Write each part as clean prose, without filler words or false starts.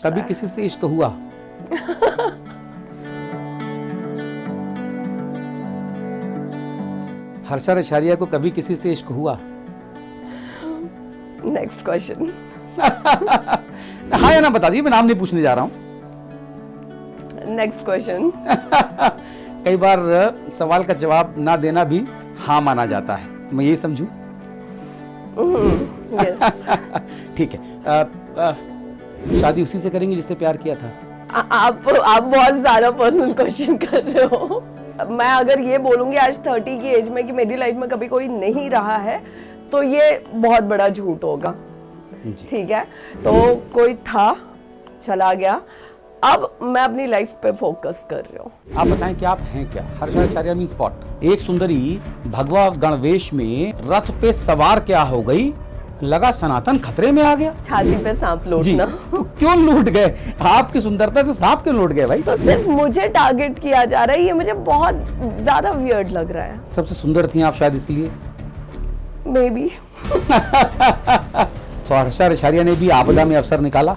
कभी किसी से इश्क हुआ? हर्षा रेशारिया को कभी किसी से इश्क हुआ? Next question. हाँ या ना बता दिए, मैं नाम नहीं पूछने जा रहा हूँ। Next question. कई बार सवाल का जवाब ना देना भी हाँ माना जाता है, तो मैं यही समझूं? यस। ठीक है। शादी उसी से करेंगे जिससे प्यार किया था? आप बहुत ज्यादा पर्सनल क्वेश्चन कर रहे हो। मैं अगर ये बोलूंगी आज 30 की एज में कि मेरी लाइफ में कभी कोई नहीं रहा है, तो ये बहुत बड़ा झूठ होगा। ठीक है, तो कोई था, चला गया, अब मैं अपनी लाइफ पे फोकस कर रही हूँ। आप बताएं कि आप हैं क्या? Harsha Richhariya means what? एक सुंदरी भगवा गणवेश में रथ पे सवार क्या हो गई, लगा सनातन खतरे में आ गया। छाती पे सांप लूटना। तो क्यों लूट गए? आपकी सुंदरता से सांप क्यों लूट गए भाई? तो सिर्फ मुझे टारगेट किया जा रहा है, ये मुझे बहुत ज्यादा वियर्ड लग रहा है। सबसे सुंदर थी आप शायद इसलिए। May be. तो हर्षा रेशारिया ने भी आपदा में अवसर निकाला,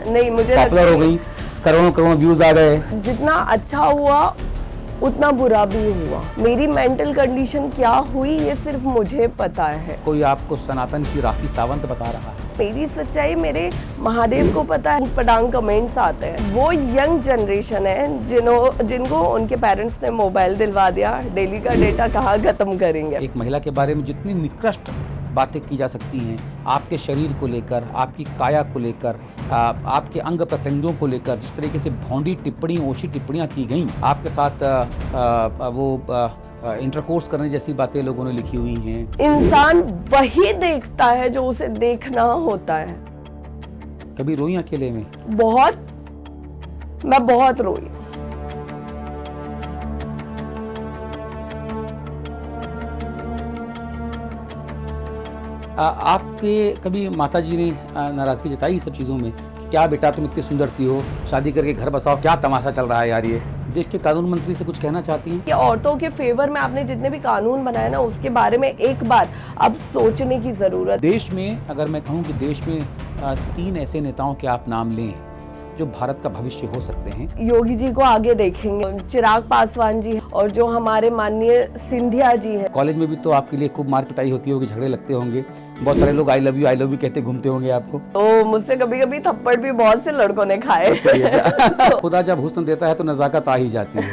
नहीं, मुझे पॉपुलर हो गई, करोड़ों करोड़ों व्यूज आ गए। जितना अच्छा हुआ उतना बुरा भी हुआ। मेरी मेंटल कंडीशन क्या हुई ये सिर्फ मुझे पता है। कोई आपको सनातन की राखी सावंत बता रहा है? मेरी सच्चाई मेरे महादेव को पता है। पटांग कमेंट्स आते हैं, वो यंग जनरेशन है जिनको उनके पेरेंट्स ने मोबाइल दिलवा दिया, डेली का डेटा कहाँ खत्म करेंगे। एक महिला के बारे में जितनी निकृष्ट बातें की जा सकती हैं, आपके शरीर को लेकर, आपकी काया को लेकर, आपके अंग प्रत्यंगों को लेकर, जिस तरीके से भौंडी टिप्पणी, ओछी टिप्पणियां की गई आपके साथ, इंटरकोर्स करने जैसी बातें लोगों ने लिखी हुई हैं। इंसान वही देखता है जो उसे देखना होता है। कभी रोई अकेले में? बहुत, मैं बहुत रोई। आपके कभी माताजी ने नाराजगी जताई सब चीज़ों में कि क्या बेटा तुम इतनी सुंदर सी हो, शादी करके घर बसाओ, क्या तमाशा चल रहा है यार? ये देश के कानून मंत्री से कुछ कहना चाहती हैं? कि औरतों के फेवर में आपने जितने भी कानून बनाए ना, उसके बारे में एक बार अब सोचने की जरूरत। देश में अगर मैं कहूँ कि देश में 3 ऐसे नेताओं के आप नाम लें जो भारत का भविष्य हो सकते हैं। योगी जी को आगे देखेंगे, चिराग पासवान जी और जो हमारे माननीय सिंधिया जी हैं। कॉलेज में भी तो आपके लिए खूब मार पिटाई होती होगी, झगड़े लगते होंगे, बहुत सारे लोग आई लव यू कहते घूमते होंगे आपको। तो मुझसे कभी कभी थप्पड़ भी बहुत से लड़कों ने खाए। खुदा जब हुस्न देता है तो नजाकत आ ही जाती है।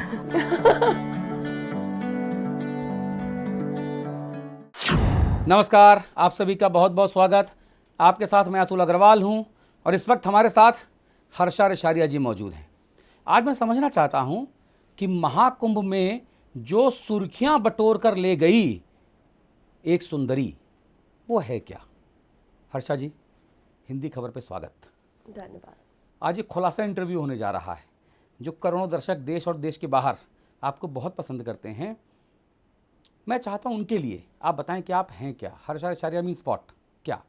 नमस्कार, आप सभी का बहुत बहुत स्वागत। आपके साथ मैं अतुल अग्रवाल हूं और इस वक्त हमारे साथ हर्षा रेशारिया जी मौजूद हैं। आज मैं समझना चाहता हूं कि महाकुंभ में जो सुर्खियां बटोर कर ले गई एक सुंदरी, वो है क्या? हर्षा जी, हिंदी खबर पे स्वागत। धन्यवाद। आज एक खुलासा इंटरव्यू होने जा रहा है जो करोड़ों दर्शक देश और देश के बाहर आपको बहुत पसंद करते हैं। मैं चाहता हूं उनके लिए आप बताएं कि आप हैं क्या? Harsha Richhariya means what? क्या?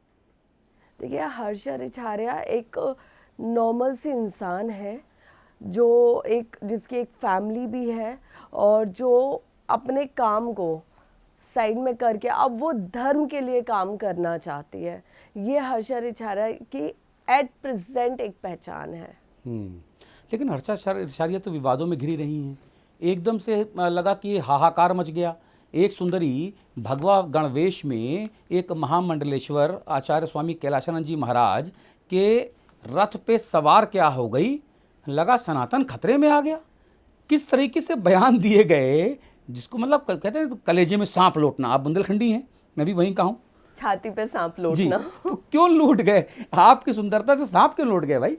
देखिए, हर्षा रेशारिया एक नॉर्मल सी इंसान है जो जिसकी एक फैमिली भी है और जो अपने काम को साइड में करके अब वो धर्म के लिए काम करना चाहती है। ये हर्षा रेशारिया की एट प्रेजेंट एक पहचान है। लेकिन हर्षा रेशारिया तो विवादों में घिरी रही हैं। एकदम से लगा कि हाहाकार मच गया। एक सुंदरी भगवा गणवेश में एक महामंडलेश्वर आचार्य स्वामी कैलाशानंद जी महाराज के रथ पे सवार क्या हो गई, लगा सनातन खतरे में आ गया। किस तरीके से बयान दिए गए, जिसको मतलब कहते हैं कलेजे में सांप लौटना। आप बुंदेलखंडी हैं, मैं भी वहीं का हूँ। छाती पे सांप लूटना। तो क्यों लूट गए? आपकी सुंदरता से सांप क्यों लूट गए भाई?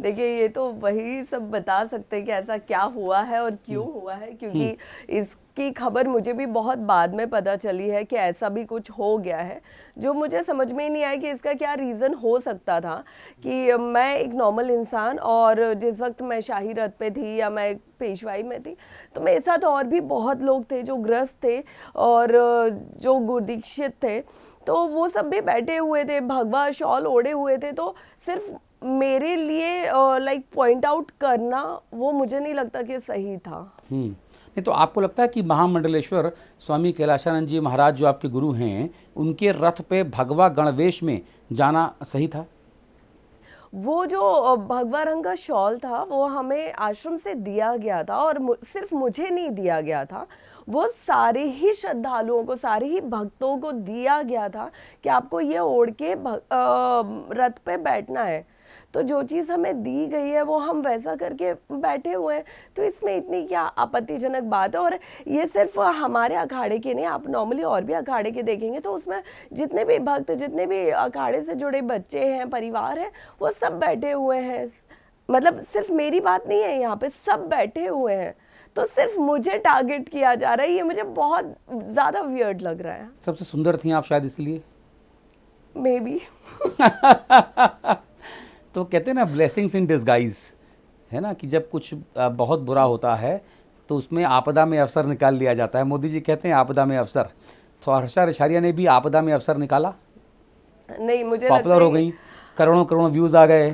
देखिए, ये तो वही सब बता सकते हैं कि ऐसा क्या हुआ है और क्यों हुआ है, क्योंकि इसकी खबर मुझे भी बहुत बाद में पता चली है कि ऐसा भी कुछ हो गया है, जो मुझे समझ में ही नहीं आया कि इसका क्या रीज़न हो सकता था। कि मैं एक नॉर्मल इंसान और जिस वक्त मैं शाही रथ पे थी या मैं पेशवाई में थी, तो मेरे साथ और भी बहुत लोग थे जो ग्रस्त थे और जो गुरदीक्षित थे, तो वो सब भी बैठे हुए थे, भगवा शॉल ओढ़े हुए थे। तो सिर्फ मेरे लिए लाइक पॉइंट आउट करना, वो मुझे नहीं लगता कि सही था। नहीं तो आपको लगता है कि महामंडलेश्वर स्वामी कैलाशानंद जी महाराज जो आपके गुरु हैं, उनके रथ पे भगवा गणवेश में जाना सही था? वो जो भगवा रंग का शॉल था वो हमें आश्रम से दिया गया था, और सिर्फ मुझे नहीं दिया गया था, वो सारे ही श्रद्धालुओं को, सारे ही भक्तों को दिया गया था कि आपको ये ओढ़ के रथ पे बैठना है। तो जो चीज़ हमें दी गई है वो हम वैसा करके बैठे हुए हैं, तो इसमें इतनी क्या आपत्तिजनक बात है। और ये सिर्फ हमारे अखाड़े के नहीं, आप नॉर्मली और भी अखाड़े के देखेंगे तो उसमें जितने भी भक्त, जितने भी अखाड़े से जुड़े बच्चे हैं, परिवार है, वो सब बैठे हुए हैं। मतलब सिर्फ मेरी बात नहीं है, यहाँ पे सब बैठे हुए हैं, तो सिर्फ मुझे टारगेट किया जा रहा है, ये मुझे बहुत ज़्यादा वियर्ड लग रहा है। सबसे सुंदर थी आप शायद इसलिए, मे बी। तो कहते हैं ना ब्लेसिंग्स इन डिस्गाइज, है ना, कि जब कुछ बहुत बुरा होता है तो उसमें आपदा में अवसर निकाल लिया जाता है। मोदी जी कहते हैं आपदा में अवसर, तो हर्षा रिशारिया ने भी आपदा में अवसर निकाला, नहीं मुझे पॉपुलर हो गई, करोड़ों करोड़ों व्यूज़ आ गए।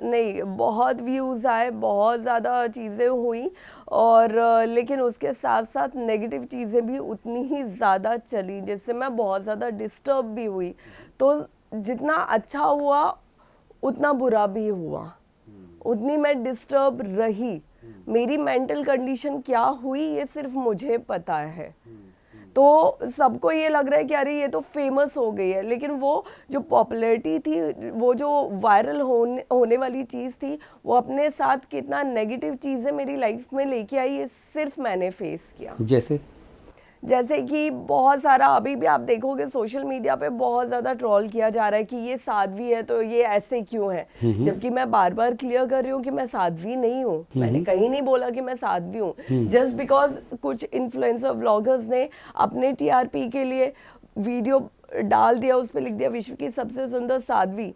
नहीं, बहुत व्यूज़ आए, बहुत ज़्यादा चीज़ें हुई, और लेकिन उसके साथ साथ नेगेटिव चीज़ें भी उतनी ही ज़्यादा चली, जिससे मैं बहुत ज़्यादा डिस्टर्ब भी हुई। तो जितना अच्छा हुआ उतना बुरा भी हुआ, उतनी मैं डिस्टर्ब रही। मेरी मेंटल कंडीशन क्या हुई ये सिर्फ मुझे पता है। तो सबको ये लग रहा है कि अरे ये तो फेमस हो गई है, लेकिन वो जो पॉपुलैरिटी थी, वो जो वायरल होने वाली चीज़ थी, वो अपने साथ कितना नेगेटिव चीज़ें मेरी लाइफ में लेके आई, ये सिर्फ मैंने फेस किया। जैसे कि बहुत सारा अभी भी आप देखोगे सोशल मीडिया पे बहुत ज़्यादा ट्रोल किया जा रहा है कि ये साध्वी है तो ये ऐसे क्यों है, जबकि मैं बार बार क्लियर कर रही हूँ कि मैं साध्वी नहीं हूँ। मैंने कहीं नहीं बोला कि मैं साध्वी हूँ। जस्ट बिकॉज कुछ इन्फ्लुएंसर व्लॉगर्स ने अपने टीआरपी के लिए वीडियो डाल दिया, उस पर लिख दिया विश्व की सबसे सुंदर साध्वी,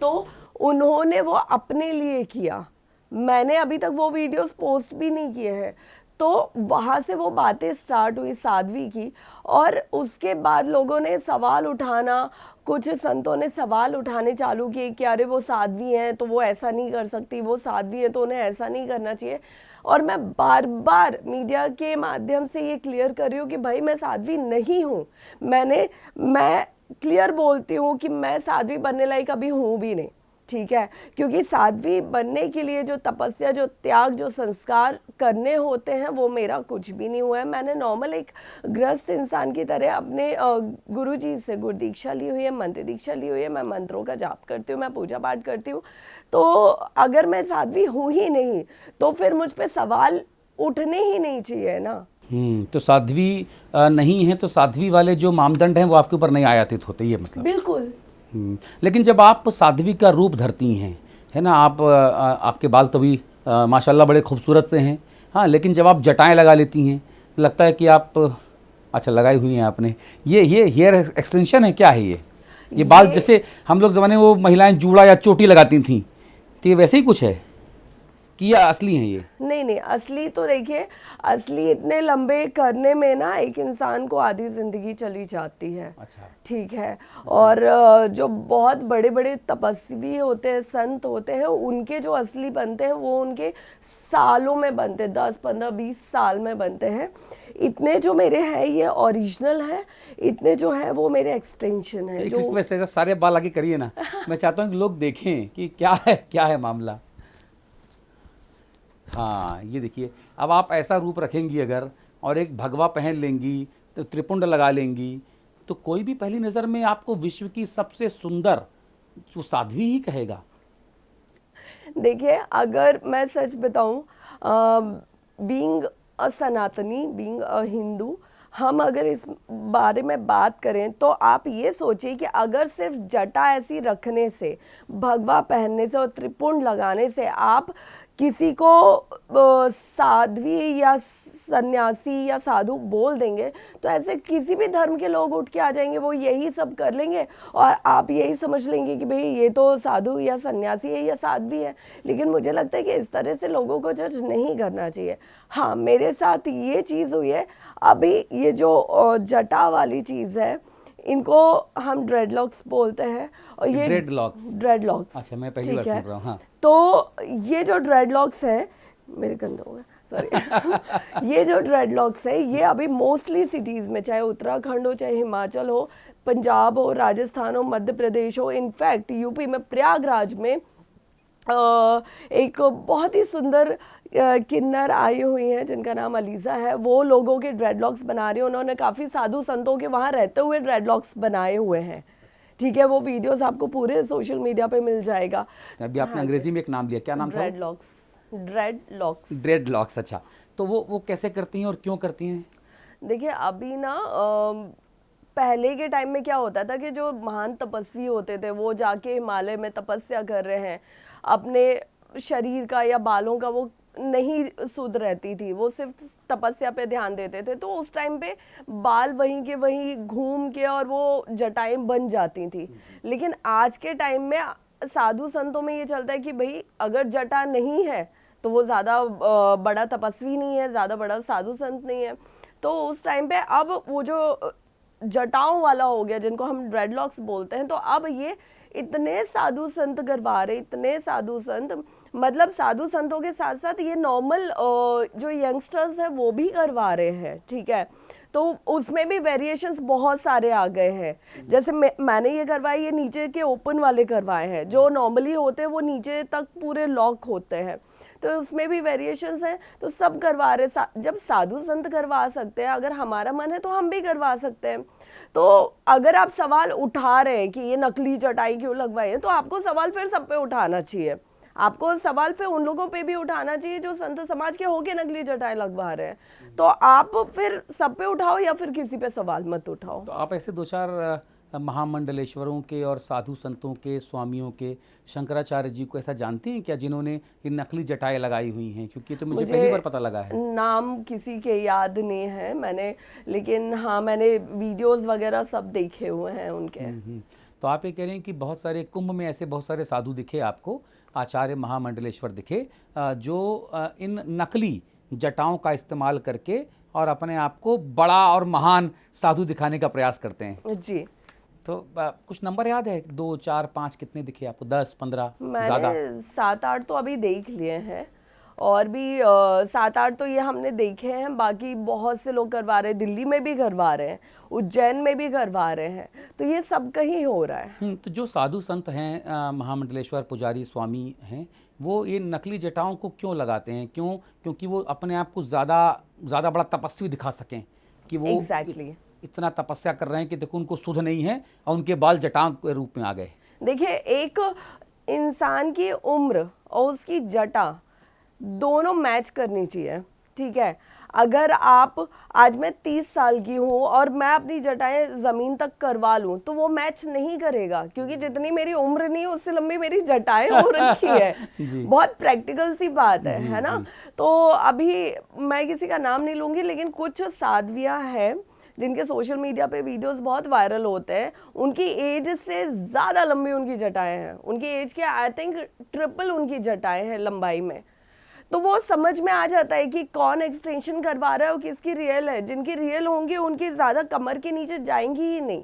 तो उन्होंने वो अपने लिए किया। मैंने अभी तक वो वीडियोस पोस्ट भी नहीं किए हैं। तो वहाँ से वो बातें स्टार्ट हुई साध्वी की, और उसके बाद लोगों ने सवाल उठाना, कुछ संतों ने सवाल उठाने चालू किए कि अरे वो साध्वी हैं तो वो ऐसा नहीं कर सकती, वो साध्वी है तो उन्हें ऐसा नहीं करना चाहिए। और मैं बार बार मीडिया के माध्यम से ये क्लियर कर रही हूँ कि भाई मैं साध्वी नहीं हूँ। मैं क्लियर बोलती हूँ कि मैं साध्वी बनने लायक अभी हूँ भी नहीं, ठीक है, क्योंकि साध्वी बनने के लिए जो तपस्या, जो त्याग, जो संस्कार करने होते हैं वो मेरा कुछ भी नहीं हुआ है। मैंने नॉर्मल एक गृहस्थ इंसान की तरह अपने गुरुजी से गुरु दीक्षा ली हुई है, मंत्र दीक्षा ली हुई है, मैं मंत्रों का जाप करती हूँ, मैं पूजा पाठ करती हूँ। तो अगर मैं साध्वी हूँ ही नहीं तो फिर मुझ पर सवाल उठने ही नहीं चाहिए ना। तो साध्वी नहीं है तो साध्वी वाले जो मानदंड हैं वो आपके ऊपर नहीं आयातित होते, ये मतलब? बिल्कुल। लेकिन जब आप साध्वी का रूप धरती हैं, है ना, आपके बाल तो भी माशाल्लाह बड़े खूबसूरत से हैं, हाँ, लेकिन जब आप जटाएं लगा लेती हैं लगता है कि आप, अच्छा लगाई हुई हैं आपने, ये हेयर एक्सटेंशन है, क्या है ये बाल जैसे हम लोग ज़माने में वो महिलाएं जूड़ा या चोटी लगाती थीं, तो ये वैसे ही कुछ है कि या असली हैं ये? नहीं, असली तो देखिए, असली इतने लंबे करने में ना एक इंसान को आधी जिंदगी चली जाती है। अच्छा, ठीक है। और जो बहुत बड़े बड़े तपस्वी होते हैं, संत होते हैं, उनके जो असली बनते हैं वो उनके सालों में बनते हैं, 10, 15, 20 साल में बनते हैं। इतने जो मेरे हैं ये ओरिजिनल है, इतने जो है वो मेरे एक्सटेंशन है। एक रिक्वेस्ट है, सारे बाल आगे करिए ना, मैं चाहता हूँ कि लोग देखें कि क्या है मामला। हाँ, ये देखिए, अब आप ऐसा रूप रखेंगी अगर और एक भगवा पहन लेंगी, तो त्रिपुंड लगा लेंगी, तो कोई भी पहली नज़र में आपको विश्व की सबसे सुंदर जो साध्वी ही कहेगा। देखिए, अगर मैं सच बताऊं, बीइंग अ सनातनी, बीइंग अ हिंदू, हम अगर इस बारे में बात करें तो आप ये सोचिए कि अगर सिर्फ जटा ऐसी रखने से, भगवा पहनने से और त्रिपुंड लगाने से आप किसी को साध्वी या सन्यासी या साधु बोल देंगे तो ऐसे किसी भी धर्म के लोग उठ के आ जाएंगे, वो यही सब कर लेंगे और आप यही समझ लेंगे कि भाई ये तो साधु या सन्यासी है या साध्वी है। लेकिन मुझे लगता है कि इस तरह से लोगों को जज नहीं करना चाहिए। हाँ, मेरे साथ ये चीज़ हुई है। अभी ये जो जटा वाली चीज़ है, इनको हम ड्रेडलॉक्स बोलते हैं, और ये ड्रेडलॉक्स, अच्छा, मैं पहली बार सुन रहा हूँ। हाँ, तो ये जो ड्रेडलॉक्स है, मेरे गंदा हो गया, सॉरी ये जो ड्रेडलॉक्स है ये अभी मोस्टली सिटीज़ में, चाहे उत्तराखंड हो, चाहे हिमाचल हो, पंजाब हो, राजस्थान हो, मध्य प्रदेश हो, इनफैक्ट यूपी में प्रयागराज में एक बहुत ही सुंदर किन्नर आई हुई हैं जिनका नाम अलीज़ा है, वो लोगों के ड्रेडलॉक्स बना रही हैं। उन्होंने काफ़ी साधु संतों के वहाँ रहते हुए ड्रेडलॉक्स बनाए हुए हैं, ठीक है। वो वीडियोस आपको पूरे सोशल मीडिया पे मिल जाएगा। अभी आपने अंग्रेजी में एक नाम लिया, क्या नाम था? ड्रेडलॉक्स। ड्रेडलॉक्स, अच्छा। तो वो कैसे करती हैं और क्यों करती हैं? देखिए अभी ना पहले के टाइम में क्या होता था कि जो महान तपस्वी होते थे वो जाके हिमालय में तपस्या कर रहे हैं, अपने शरीर का या बालों का वो नहीं सुध रहती थी, वो सिर्फ तपस्या पे ध्यान देते थे, तो उस टाइम पे बाल वहीं के वहीं घूम के और वो जटाएं बन जाती थी। लेकिन आज के टाइम में साधु संतों में ये चलता है कि भाई अगर जटा नहीं है तो वो ज़्यादा बड़ा तपस्वी नहीं है, ज़्यादा बड़ा साधु संत नहीं है। तो उस टाइम पे अब वो जो जटाओं वाला हो गया जिनको हम ड्रेडलॉक्स बोलते हैं, तो अब ये इतने साधु संत करवा रहे, इतने साधु संत, मतलब साधु संतों के साथ साथ ये नॉर्मल जो यंगस्टर्स हैं वो भी करवा रहे हैं, ठीक है। तो उसमें भी वेरिएशंस बहुत सारे आ गए हैं। जैसे मैंने ये करवाए, ये नीचे के ओपन वाले करवाए हैं, जो नॉर्मली होते हैं वो नीचे तक पूरे लॉक होते हैं, तो उसमें भी वेरिएशंस हैं। तो सब करवा रहे, जब साधु संत करवा सकते हैं, अगर हमारा मन है तो हम भी करवा सकते हैं। तो अगर आप सवाल उठा रहे हैं कि ये नकली चटाई क्यों लगवाई है, तो आपको सवाल फिर सब पे उठाना चाहिए। आपको सवाल फिर उन लोगों पे भी उठाना चाहिए जो संत समाज के होके नकली चटाई लगवा रहे हैं। तो आप फिर सब पे उठाओ या फिर किसी पे सवाल मत उठाओ। तो आप ऐसे दो चार महामंडलेश्वरों के और साधु संतों के, स्वामियों के, शंकराचार्य जी को ऐसा जानती हैं क्या जिन्होंने ये नकली जटाएं लगाई हुई हैं? क्योंकि तो मुझे पहली बार पता लगा है। नाम किसी के याद नहीं है मैंने, लेकिन हाँ मैंने वीडियोस वगैरह सब देखे हुए हैं उनके। तो आप ये कह रहे हैं कि बहुत सारे कुंभ में ऐसे बहुत सारे साधु दिखे आपको, आचार्य महामंडलेश्वर दिखे, जो इन नकली जटाओं का इस्तेमाल करके और अपने आप को बड़ा और महान साधु दिखाने का प्रयास करते हैं जी। तो कुछ नंबर याद है? 2, 4, 5 कितने दिखे आपको? 10, 15? मैंने 7-8 तो अभी देख लिए हैं, और भी 7-8 तो ये हमने देखे हैं। बाकी बहुत से लोग करवा रहे हैं, दिल्ली में भी करवा रहे हैं, उज्जैन में भी करवा रहे हैं, तो ये सब कहीं हो रहा है। तो जो साधु संत हैं, महामंडलेश्वर पुजारी स्वामी हैं, वो ये नकली जटाओं को क्यों लगाते हैं? क्योंकि वो अपने आप को ज़्यादा बड़ा तपस्वी दिखा सकें कि वो Exactly. इतना तपस्या कर रहे हैं कि देखो उनको सुध नहीं है और उनके बाल जटाओं के रूप में आ गए। देखिए एक इंसान की उम्र और उसकी जटा दोनों मैच करनी चाहिए, ठीक है। अगर आप आज मैं 30 साल की हूँ और मैं अपनी जटाएं ज़मीन तक करवा लूँ तो वो मैच नहीं करेगा, क्योंकि जितनी मेरी उम्र नहीं उससे लंबी मेरी जटाएं हो रखी है। बहुत प्रैक्टिकल सी बात है ना। तो अभी मैं किसी का नाम नहीं लूँगी, लेकिन कुछ साध्वियाँ हैं जिनके सोशल मीडिया पे वीडियोस बहुत वायरल होते हैं, उनकी एज से ज़्यादा लंबी उनकी जटाएं हैं। उनकी एज के आई थिंक ट्रिपल उनकी जटाएं हैं लंबाई में। तो वो समझ में आ जाता है कि कौन एक्सटेंशन करवा रहा है और किसकी रियल है। जिनकी रियल होंगी उनकी ज़्यादा कमर के नीचे जाएंगी ही नहीं,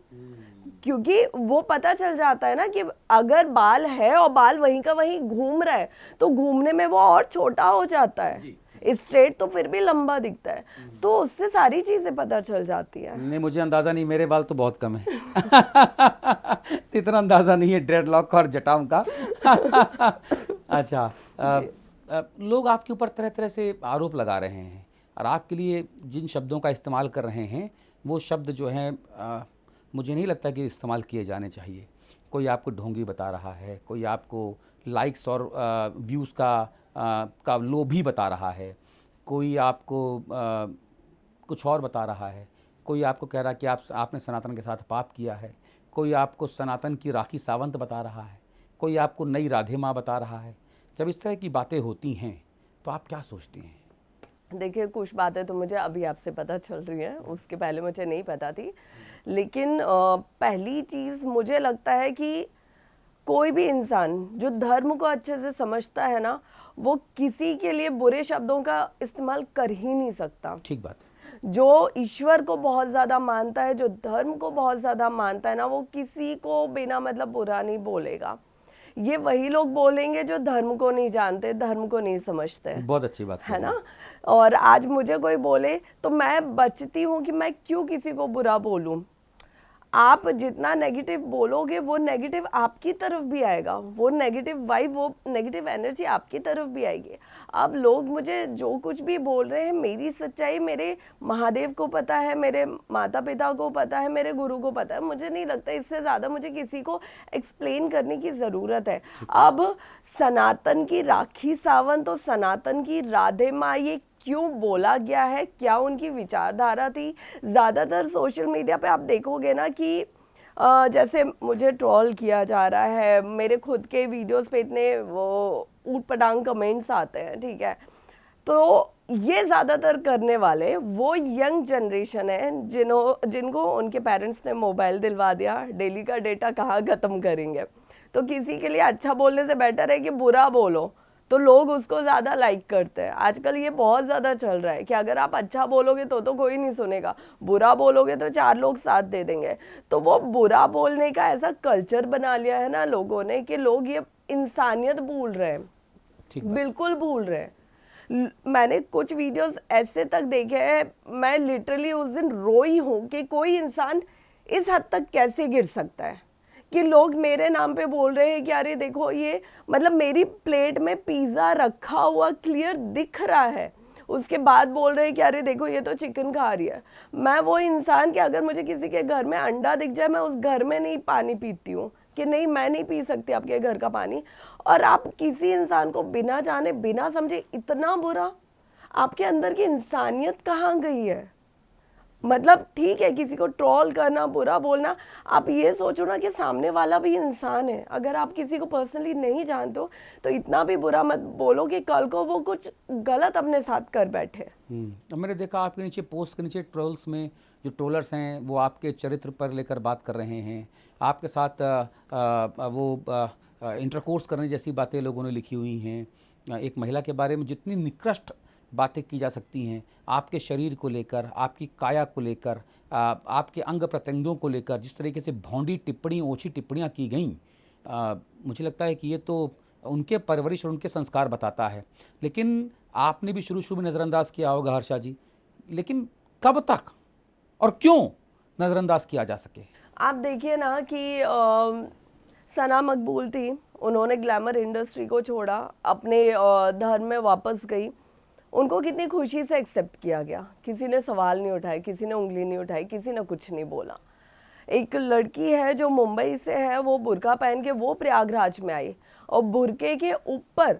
क्योंकि वो पता चल जाता है ना कि अगर बाल है और बाल वहीं का वहीं घूम रहा है तो घूमने में वो और छोटा हो जाता है, स्ट्रेट तो फिर भी लंबा दिखता है। तो उससे सारी चीजें पता चल जाती है। नहीं, मुझे अंदाजा नहीं, मेरे बाल तो बहुत कम है इतना अंदाजा नहीं है ड्रेडलॉक और जटाओं का अच्छा, लोग आपके ऊपर तरह तरह से आरोप लगा रहे हैं और आपके लिए जिन शब्दों का इस्तेमाल कर रहे हैं वो शब्द जो हैं मुझे नहीं लगता कि इस्तेमाल किए जाने चाहिए। कोई आपको ढोंगी बता रहा है, कोई आपको लाइक्स और व्यूज़ का लोभी बता रहा है, कोई आपको कुछ और बता रहा है, कोई आपको कह रहा है कि आपने सनातन के साथ पाप किया है, कोई आपको सनातन की राखी सावंत बता रहा है, कोई आपको नई राधे माँ बता रहा है। जब इस तरह की बातें होती हैं तो आप क्या सोचती हैं? देखिए कुछ बातें तो मुझे अभी आपसे पता चल रही हैं, उसके पहले मुझे नहीं पता थी। लेकिन पहली चीज़ मुझे लगता है कि कोई भी इंसान जो धर्म को अच्छे से समझता है ना, वो किसी के लिए बुरे शब्दों का इस्तेमाल कर ही नहीं सकता। ठीक बात। जो ईश्वर को बहुत ज़्यादा मानता है, जो धर्म को बहुत ज़्यादा मानता है ना, वो किसी को बिना मतलब बुरा नहीं बोलेगा। ये वही लोग बोलेंगे जो धर्म को नहीं जानते, धर्म को नहीं समझते, बहुत अच्छी बात है ना। और आज मुझे कोई बोले तो मैं बचती हूँ कि मैं क्यों किसी को बुरा बोलूं। आप जितना नेगेटिव बोलोगे वो नेगेटिव आपकी तरफ भी आएगा, वो नेगेटिव वाइब, वो नेगेटिव एनर्जी आपकी तरफ भी आएगी। अब लोग मुझे जो कुछ भी बोल रहे हैं, मेरी सच्चाई मेरे महादेव को पता है, मेरे माता पिता को पता है, मेरे गुरु को पता है। मुझे नहीं लगता इससे ज़्यादा मुझे किसी को एक्सप्लेन करने की ज़रूरत है। अब सनातन की राखी सावंत और सनातन की राधे माँ, ये क्यों बोला गया है, क्या उनकी विचारधारा थी। ज़्यादातर सोशल मीडिया पे आप देखोगे ना कि जैसे मुझे ट्रोल किया जा रहा है, मेरे खुद के वीडियोस पे इतने वो ऊट पटांग कमेंट्स आते हैं, ठीक है। तो ये ज़्यादातर करने वाले वो यंग जनरेशन है जिनको उनके पेरेंट्स ने मोबाइल दिलवा दिया, डेली का डेटा कहाँ ख़त्म करेंगे। तो किसी के लिए अच्छा बोलने से बेटर है कि बुरा बोलो, तो लोग उसको ज़्यादा लाइक करते हैं। आजकल ये बहुत ज़्यादा चल रहा है कि अगर आप अच्छा बोलोगे तो कोई नहीं सुनेगा, बुरा बोलोगे तो 4 लोग साथ दे देंगे। तो वो बुरा बोलने का ऐसा कल्चर बना लिया है ना लोगों ने कि लोग ये इंसानियत भूल रहे हैं, बिल्कुल भूल रहे हैं। मैंने कुछ वीडियोस ऐसे तक देखे हैं, मैं लिटरली उस दिन रोई हूँ कि कोई इंसान इस हद तक कैसे गिर सकता है कि लोग मेरे नाम पे बोल रहे हैं कि अरे देखो ये, मतलब मेरी प्लेट में पिज़्ज़ा रखा हुआ क्लियर दिख रहा है, उसके बाद बोल रहे हैं कि अरे देखो ये तो चिकन खा रही है। मैं वो इंसान कि अगर मुझे किसी के घर में अंडा दिख जाए, मैं उस घर में नहीं पानी पीती हूँ कि नहीं मैं नहीं पी सकती आपके घर का पानी। और आप किसी इंसान को बिना जाने बिना समझे इतना बुरा, आपके अंदर की इंसानियत कहाँ गई है। मतलब ठीक है किसी को ट्रोल करना, बुरा बोलना, आप ये सोचो ना कि सामने वाला भी इंसान है। अगर आप किसी को पर्सनली नहीं जानते हो तो इतना भी बुरा मत बोलो कि कल को वो कुछ गलत अपने साथ कर बैठे। अब मैंने देखा आपके नीचे पोस्ट के नीचे ट्रोल्स में जो ट्रोलर्स हैं वो आपके चरित्र पर लेकर बात कर रहे हैं, आपके साथ इंटरकोर्स करने जैसी बातें लोगों ने लिखी हुई हैं। एक महिला के बारे में जितनी निकृष्ट बातें की जा सकती हैं, आपके शरीर को लेकर, आपकी काया को लेकर, आपके अंग प्रत्यंगों को लेकर जिस तरीके से भौंडी टिप्पणी, ओछी टिप्पणियाँ की गईं, मुझे लगता है कि ये तो उनके परवरिश और उनके संस्कार बताता है। लेकिन आपने भी शुरू में नज़रअंदाज किया होगा हर्षा जी, लेकिन कब तक और क्यों नज़रअंदाज किया जा सके? आप देखिए ना कि सना मकबूल थी, उन्होंने ग्लैमर इंडस्ट्री को छोड़ा, अपने धर्म में वापस गई, उनको कितनी खुशी से एक्सेप्ट किया गया, किसी ने सवाल नहीं उठाए, किसी ने उंगली नहीं उठाई, किसी ने कुछ नहीं बोला। एक लड़की है जो मुंबई से है, वो बुर्का पहन के वो प्रयागराज में आई और बुर्के के ऊपर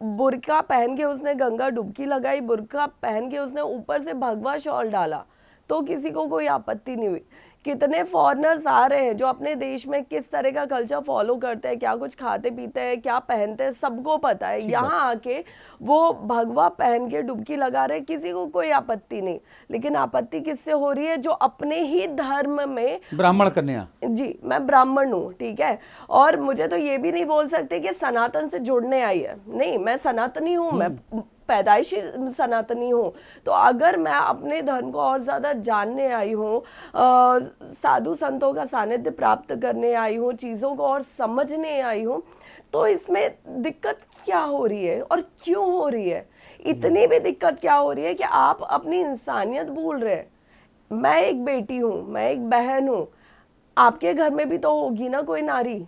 बुर्का पहन के उसने गंगा डुबकी लगाई, बुर्का पहन के उसने ऊपर से भगवा शॉल डाला, तो किसी को कोई आपत्ति नहीं हुई। कितने फॉरेनर्स आ रहे हैं जो अपने देश में किस तरह का कल्चर फॉलो करते हैं, क्या कुछ खाते पीते हैं, क्या पहनते हैं, सबको पता है। यहाँ आके वो भगवा पहन के डुबकी लगा रहे, किसी को कोई आपत्ति नहीं। लेकिन आपत्ति किससे हो रही है? जो अपने ही धर्म में ब्राह्मण कन्या, जी मैं ब्राह्मण हूँ, ठीक है, और मुझे तो ये भी नहीं बोल सकते कि सनातन से जुड़ने आई है। नहीं, मैं सनातनी हूँ, मैं पैदाइशी सनातनी हूँ। तो अगर मैं अपने धर्म को और ज़्यादा जानने आई हूँ, साधु संतों का सानिध्य प्राप्त करने आई हूँ, चीज़ों को और समझने आई हूँ, तो इसमें दिक्कत क्या हो रही है और क्यों हो रही है? इतनी भी दिक्कत क्या हो रही है कि आप अपनी इंसानियत भूल रहे हैं। मैं एक बेटी हूँ, मैं एक बहन हूँ, आपके घर में भी तो होगी ना कोई नारी।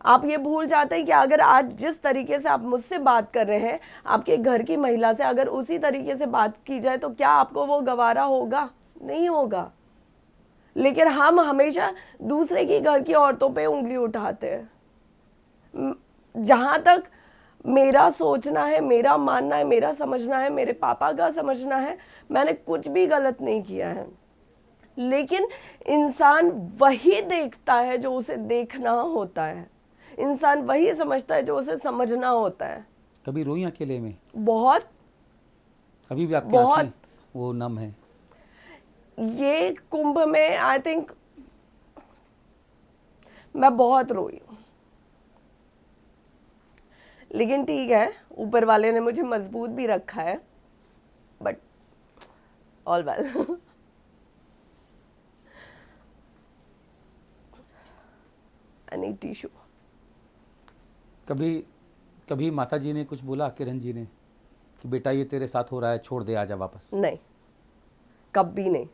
आप ये भूल जाते हैं कि अगर आज जिस तरीके से आप मुझसे बात कर रहे हैं, आपके घर की महिला से अगर उसी तरीके से बात की जाए तो क्या आपको वो गवारा होगा? नहीं होगा। लेकिन हम हमेशा दूसरे की घर की औरतों पे उंगली उठाते हैं। जहां तक मेरा सोचना है, मेरा मानना है, मेरा समझना है, मेरे पापा का समझना है, मैंने कुछ भी गलत नहीं किया है। लेकिन इंसान वही देखता है जो उसे देखना होता है, इंसान वही समझता है जो उसे समझना होता है। कभी रोई अकेले में? बहुत। अभी भी आपकी आंखें वो नम है? ये कुंभ में आई थिंक मैं बहुत रोई हूँ, लेकिन ठीक है, ऊपर वाले ने मुझे मजबूत भी रखा है, but all well. I need tissue. कभी कभी माता जी ने कुछ बोला, किरण जी ने, कि बेटा ये तेरे साथ हो रहा है, छोड़ दे, आजा वापस? नहीं, कभी नहीं।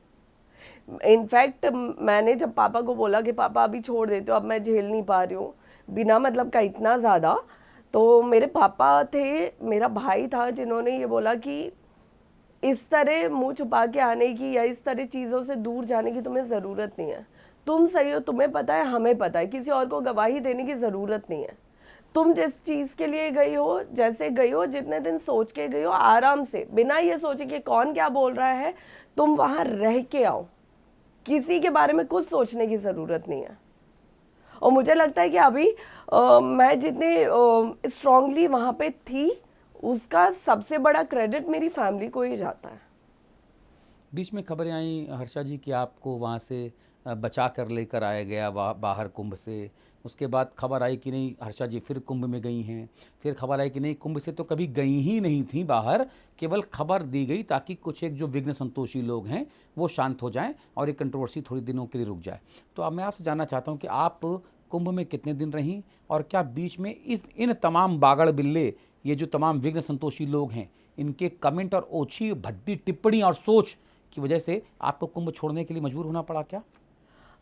इनफैक्ट मैंने जब पापा को बोला कि पापा अभी छोड़ देते हो, अब मैं झेल नहीं पा रही हूँ बिना मतलब का इतना ज़्यादा, तो मेरे पापा थे, मेरा भाई था, जिन्होंने ये बोला कि इस तरह मुंह छुपा के आने की या इस तरह चीज़ों से दूर जाने की तुम्हें ज़रूरत नहीं है। तुम सही हो, तुम्हें पता है, हमें पता है, किसी और को गवाही देने की ज़रूरत नहीं है। तुम जिस चीज़ के लिए गई हो, जैसे गई हो, जितने दिन सोच के गई हो, आराम से, बिना ये सोचे कि कौन क्या बोल रहा है, तुम वहाँ रह के आओ। किसी के बारे में कुछ सोचने की ज़रूरत नहीं है। और मुझे लगता है कि अभी मैं जितनी स्ट्रांगली वहाँ पे थी, उसका सबसे बड़ा क्रेडिट मेरी फैमिली को ही जाता है। बीच में खबरें आई हर्षा जी कि आपको वहाँ से बचा कर लेकर आया गया बाहर कुंभ से। उसके बाद खबर आई कि नहीं, हर्षा जी फिर कुंभ में गई हैं। फिर खबर आई कि नहीं, कुंभ से तो कभी गई ही नहीं थी बाहर, केवल खबर दी गई ताकि कुछ एक जो विघ्न संतोषी लोग हैं वो शांत हो जाएं और ये कंट्रोवर्सी थोड़ी दिनों के लिए रुक जाए। तो अब मैं आपसे जानना चाहता हूँ कि आप कुंभ में कितने दिन रहीं, और क्या बीच में इन तमाम बागड़ बिल्ले, ये जो तमाम विघ्न संतोषी लोग हैं, इनके कमेंट और ओछी भद्दी टिप्पणी और सोच की वजह से आपको कुंभ छोड़ने के लिए मजबूर होना पड़ा क्या?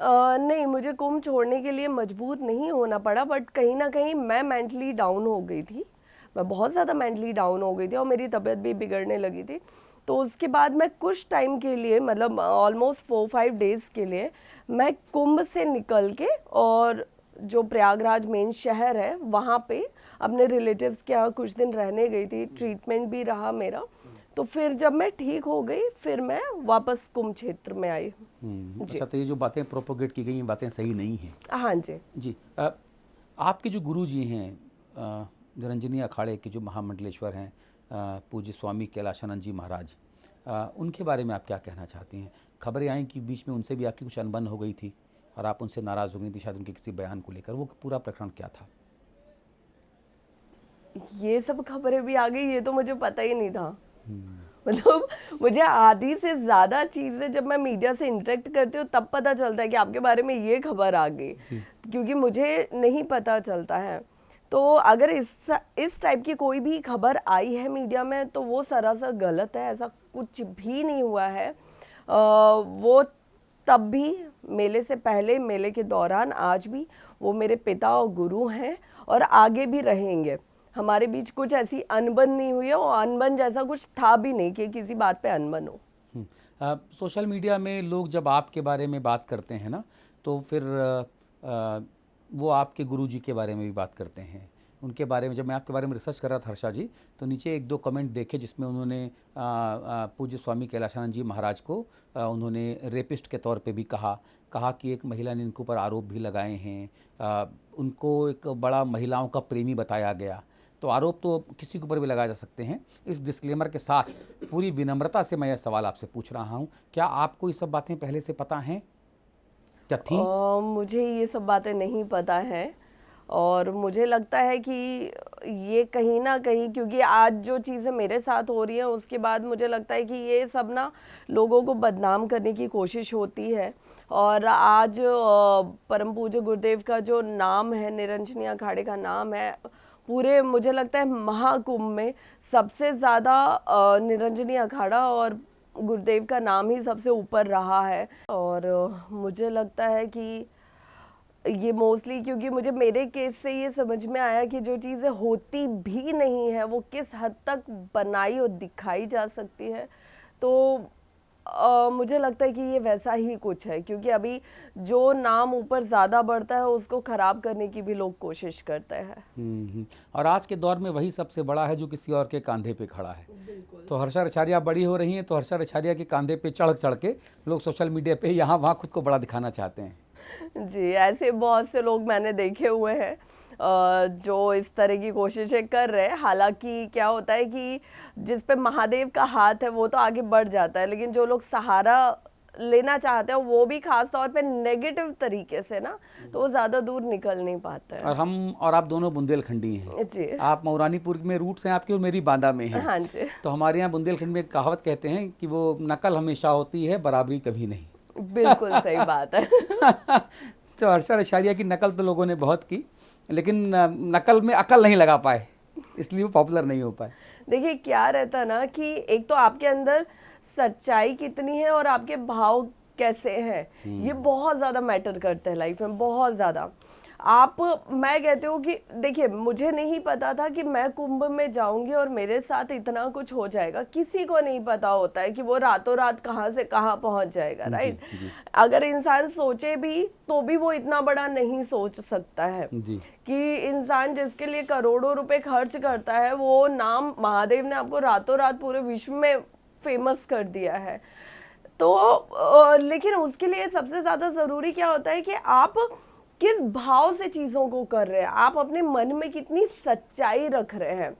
नहीं, मुझे कुंभ छोड़ने के लिए मजबूर नहीं होना पड़ा, बट कहीं ना कहीं मैं मेंटली डाउन हो गई थी। मैं बहुत ज़्यादा मेंटली डाउन हो गई थी और मेरी तबीयत भी बिगड़ने लगी थी। तो उसके बाद मैं कुछ टाइम के लिए, मतलब ऑलमोस्ट 4-5 डेज़ के लिए, मैं कुंभ से निकल के और जो प्रयागराज मेन शहर है वहाँ पे अपने रिलेटिव्स के यहाँ कुछ दिन रहने गई थी। ट्रीटमेंट भी रहा मेरा। तो फिर जब मैं ठीक हो गई, फिर मैं वापस कुंभ क्षेत्र में आई। अच्छा, तो ये जो बातें प्रोपोगेट की गई, ये बातें सही नहीं हैं? हाँ जी जी। आपके जो गुरु जी हैं, निरंजनी अखाड़े के जो महामंडलेश्वर हैं, पूज्य स्वामी कैलाशानंद जी महाराज, उनके बारे में आप क्या कहना चाहती हैं? खबरें आई कि बीच में उनसे भी आपकी कुछ अनबन हो गई थी और आप उनसे नाराज़ हो गई थी शायद उनके किसी बयान को लेकर। वो पूरा प्रकरण क्या था? ये सब खबरें भी आ गई, ये तो मुझे पता ही नहीं था। मतलब मुझे आधी से ज़्यादा चीज़ें जब मैं मीडिया से इंटरेक्ट करती हूँ तब पता चलता है कि आपके बारे में ये खबर आ गई, क्योंकि मुझे नहीं पता चलता है। तो अगर इस टाइप की कोई भी खबर आई है मीडिया में तो वो सरासर गलत है। ऐसा कुछ भी नहीं हुआ है। वो तब भी, मेले से पहले, मेले के दौरान, आज भी वो मेरे पिता और गुरु हैं और आगे भी रहेंगे। हमारे बीच कुछ ऐसी अनबन नहीं हुई है और अनबन जैसा कुछ था भी नहीं कि किसी बात पे अनबन हो। सोशल मीडिया में लोग जब आपके बारे में बात करते हैं ना, तो फिर वो आपके गुरुजी के बारे में भी बात करते हैं। उनके बारे में, जब मैं आपके बारे में रिसर्च कर रहा था हर्षा जी, तो नीचे 1-2 कमेंट देखे जिसमें उन्होंने पूज्य स्वामी कैलाशानंद जी महाराज को उन्होंने रेपिस्ट के तौर पे भी कहा कि एक महिला ने इनके ऊपर आरोप भी लगाए हैं। उनको एक बड़ा महिलाओं का प्रेमी बताया गया। तो आरोप तो किसी के ऊपर भी लगाए जा सकते हैं। इस डिस्क्लेमर के साथ पूरी विनम्रता से मैं यह सवाल आपसे पूछ रहा हूँ, क्या आपको ये सब बातें पहले से पता हैं, क्या थी? मुझे ये सब बातें नहीं पता हैं और मुझे लगता है कि ये कहीं ना कहीं, क्योंकि आज जो चीज़ें मेरे साथ हो रही हैं उसके बाद मुझे लगता है कि ये सब ना लोगों को बदनाम करने की कोशिश होती है। और आज परम पूज्य गुरुदेव का जो नाम है, निरंजनी अखाड़े का नाम है, पूरे मुझे लगता है महाकुंभ में सबसे ज़्यादा निरंजनी अखाड़ा और गुरुदेव का नाम ही सबसे ऊपर रहा है। और मुझे लगता है कि ये मोस्टली, क्योंकि मुझे मेरे केस से ये समझ में आया कि जो चीज़ें होती भी नहीं है वो किस हद तक बनाई और दिखाई जा सकती है। तो मुझे लगता है कि ये वैसा ही कुछ है, क्योंकि अभी जो नाम ऊपर ज़्यादा बढ़ता है उसको ख़राब करने की भी लोग कोशिश करते हैं। और आज के दौर में वही सबसे बड़ा है जो किसी और के कंधे पे खड़ा है। तो हर्षा रछारिया बड़ी हो रही हैं, तो हर्षा रछारिया के कंधे पे चढ़ के लोग सोशल मीडिया पे यहाँ वहाँ खुद को बड़ा दिखाना चाहते हैं। जी, ऐसे बहुत से लोग मैंने देखे हुए हैं जो इस तरह की कोशिशें कर रहे हैं। हालांकि क्या होता है कि जिस पे महादेव का हाथ है वो तो आगे बढ़ जाता है, लेकिन जो लोग सहारा लेना चाहते हैं वो भी खास तौर पे नेगेटिव तरीके से ना, तो वो ज़्यादा दूर निकल नहीं पाते हैं। और हम और आप दोनों बुंदेलखंडी हैं जी। आप मऊरानीपुर में रूट्स हैं आपकी और मेरी बांदा में है। हाँ जी। तो हमारे यहाँ बुंदेलखंड में एक कहावत कहते हैं कि वो नकल हमेशा होती है, बराबरी कभी नहीं। बिल्कुल सही बात है। तो हर्षा रछारिया की नकल तो लोगों ने बहुत की, लेकिन नकल में अकल नहीं लगा पाए, इसलिए वो पॉपुलर नहीं हो पाए। देखिए क्या रहता ना कि एक तो आपके अंदर सच्चाई कितनी है और आपके भाव कैसे हैं, ये बहुत ज़्यादा मैटर करते हैं लाइफ में, बहुत ज़्यादा। मैं कहती हूँ कि देखिए मुझे नहीं पता था कि मैं कुंभ में जाऊंगी और मेरे साथ इतना कुछ हो जाएगा, किसी को नहीं पता होता है कि वो रातों रात कहाँ से कहाँ पहुंच जाएगा, राइट। अगर इंसान सोचे भी तो भी वो इतना बड़ा नहीं सोच सकता है कि इंसान जिसके लिए करोड़ों रुपए खर्च करता है, वो नाम महादेव ने आपको रातों रात पूरे विश्व में फेमस कर दिया है। तो लेकिन उसके लिए सबसे ज्यादा जरूरी क्या होता है कि आप किस भाव से चीजों को कर रहे हैं, आप अपने मन में कितनी सच्चाई रख रहे हैं,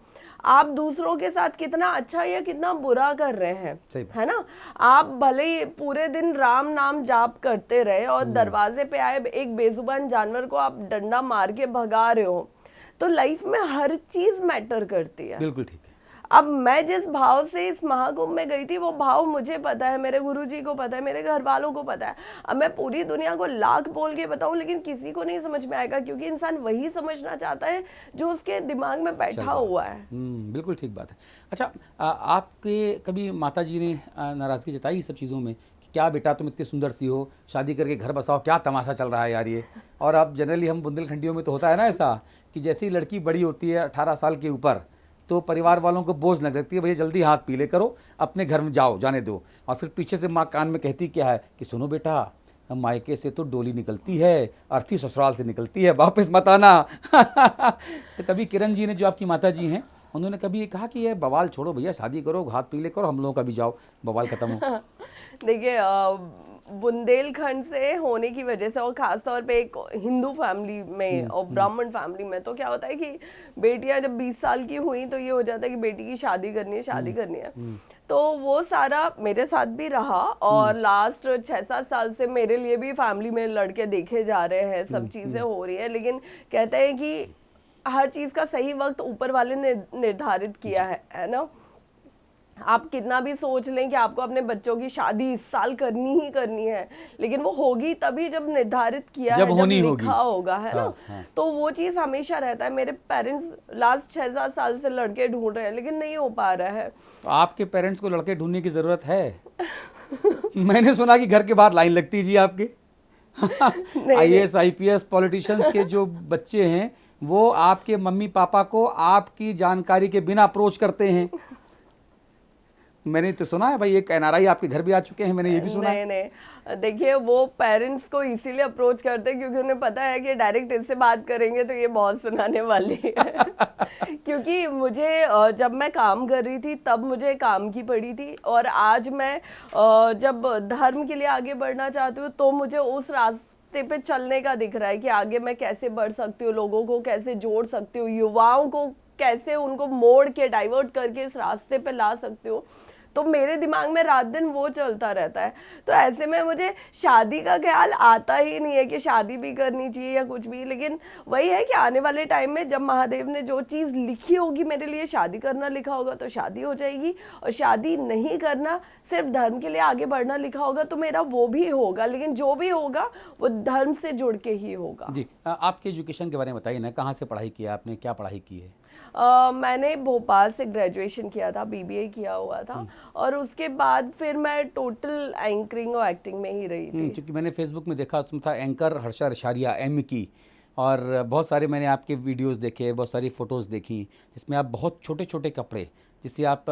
आप दूसरों के साथ कितना अच्छा या कितना बुरा कर रहे हैं, है ना। आप भले ही पूरे दिन राम नाम जाप करते रहे और दरवाजे पे आए एक बेजुबान जानवर को आप डंडा मार के भगा रहे हो, तो लाइफ में हर चीज मैटर करती है। बिल्कुल ठीक है। अब मैं जिस भाव से इस महाकुंभ में गई थी, वो भाव मुझे पता है, मेरे गुरुजी को पता है, मेरे घर वालों को पता है। अब मैं पूरी दुनिया को लाख बोल के बताऊं लेकिन किसी को नहीं समझ में आएगा, क्योंकि इंसान वही समझना चाहता है जो उसके दिमाग में बैठा हुआ है। बिल्कुल ठीक बात है। अच्छा, आपके कभी माता जी ने नाराज़गी जताई सब चीज़ों में कि क्या बेटा तुम इतनी सुंदर सी हो, शादी करके घर बसाओ, क्या तमाशा चल रहा है यार ये। और अब जनरली हम बुंदेलखंडियों में तो होता है ना ऐसा कि जैसे ही लड़की बड़ी होती है 18 साल के ऊपर, तो परिवार वालों को बोझ लग लगती है, भैया जल्दी हाथ पीले करो, अपने घर में जाओ, जाने दो। और फिर पीछे से माँ कान में कहती क्या है कि सुनो बेटा, मायके से तो डोली निकलती है, अर्थी ससुराल से निकलती है, वापस मत आना। तो कभी किरण जी ने, जो आपकी माता जी हैं, उन्होंने कभी ये कहा कि ये बवाल छोड़ो भैया, शादी करो, हाथ पीले करो, हम लोगों का भी जाओ, बवाल खत्म हो। देखिए बुंदेलखंड से होने की वजह से और खासतौर पे एक हिंदू फैमिली में और ब्राह्मण फैमिली में, तो क्या होता है कि बेटियां जब 20 साल की हुई तो ये हो जाता है कि बेटी की शादी करनी है, शादी करनी है। तो वो सारा मेरे साथ भी रहा और लास्ट 6-7 साल से मेरे लिए भी फैमिली में लड़के देखे जा रहे हैं, सब चीजें हो रही है। लेकिन कहते हैं कि हर चीज का सही वक्त ऊपर वाले ने निर्धारित किया है ना। आप कितना भी सोच लें कि आपको अपने बच्चों की शादी इस साल करनी ही करनी है, लेकिन वो होगी तभी जब निर्धारित किया है, जब लिखा होगा, है ना। हाँ। तो वो चीज हमेशा रहता है। मेरे पेरेंट्स लास्ट 6-7 साल से लड़के ढूंढ रहे हैं लेकिन नहीं हो पा रहा है। तो आपके पेरेंट्स को लड़के ढूंढने की जरूरत है? मैंने सुना कि घर के बाहर लाइन लगती जी आपके। IAS IPS पॉलिटिशियंस के जो बच्चे हैं वो आपके मम्मी पापा को आपकी जानकारी के बिना अप्रोच करते हैं। मैंने तो सुना है भाई, एक NRI आपके घर भी आ चुके हैं, मैंने ये भी सुना है। नहीं, देखिए वो पेरेंट्स को इसीलिए अप्रोच करते हैं क्योंकि उन्हें पता है कि डायरेक्ट इससे बात करेंगे तो ये बहुत सुनाने वाली है। क्योंकि मुझे जब मैं काम कर रही थी तब मुझे काम की पड़ी थी, और आज मैं जब धर्म के लिए आगे बढ़ना चाहती हूँ तो मुझे उस रास्ते पे चलने का दिख रहा है कि आगे मैं कैसे बढ़ सकती हूँ, लोगों को कैसे जोड़ सकती हूँ, युवाओं को कैसे उनको मोड़ के डाइवर्ट करके इस रास्ते पे ला सकती हूँ। तो मेरे दिमाग में रात दिन वो चलता रहता है। तो ऐसे में मुझे शादी का ख्याल आता ही नहीं है कि शादी भी करनी चाहिए या कुछ भी। लेकिन वही है कि आने वाले टाइम में जब महादेव ने जो चीज़ लिखी होगी मेरे लिए, शादी करना लिखा होगा तो शादी हो जाएगी, और शादी नहीं करना, सिर्फ धर्म के लिए आगे बढ़ना लिखा होगा तो मेरा वो भी होगा। लेकिन जो भी होगा वो धर्म से जुड़ के ही होगा। जी, आपके एजुकेशन के बारे में बताइए ना, कहाँ से पढ़ाई किया आपने, क्या पढ़ाई की है? मैंने भोपाल से ग्रेजुएशन किया था, BBA किया हुआ था, और उसके बाद फिर मैं टोटल एंकरिंग और एक्टिंग में ही रही थी। क्योंकि मैंने फेसबुक में देखा उसमें था एंकर हर्षा रशारिया M की, और बहुत सारे मैंने आपके वीडियोस देखे, बहुत सारी फ़ोटोज़ देखी जिसमें आप बहुत छोटे छोटे कपड़े, जिससे आप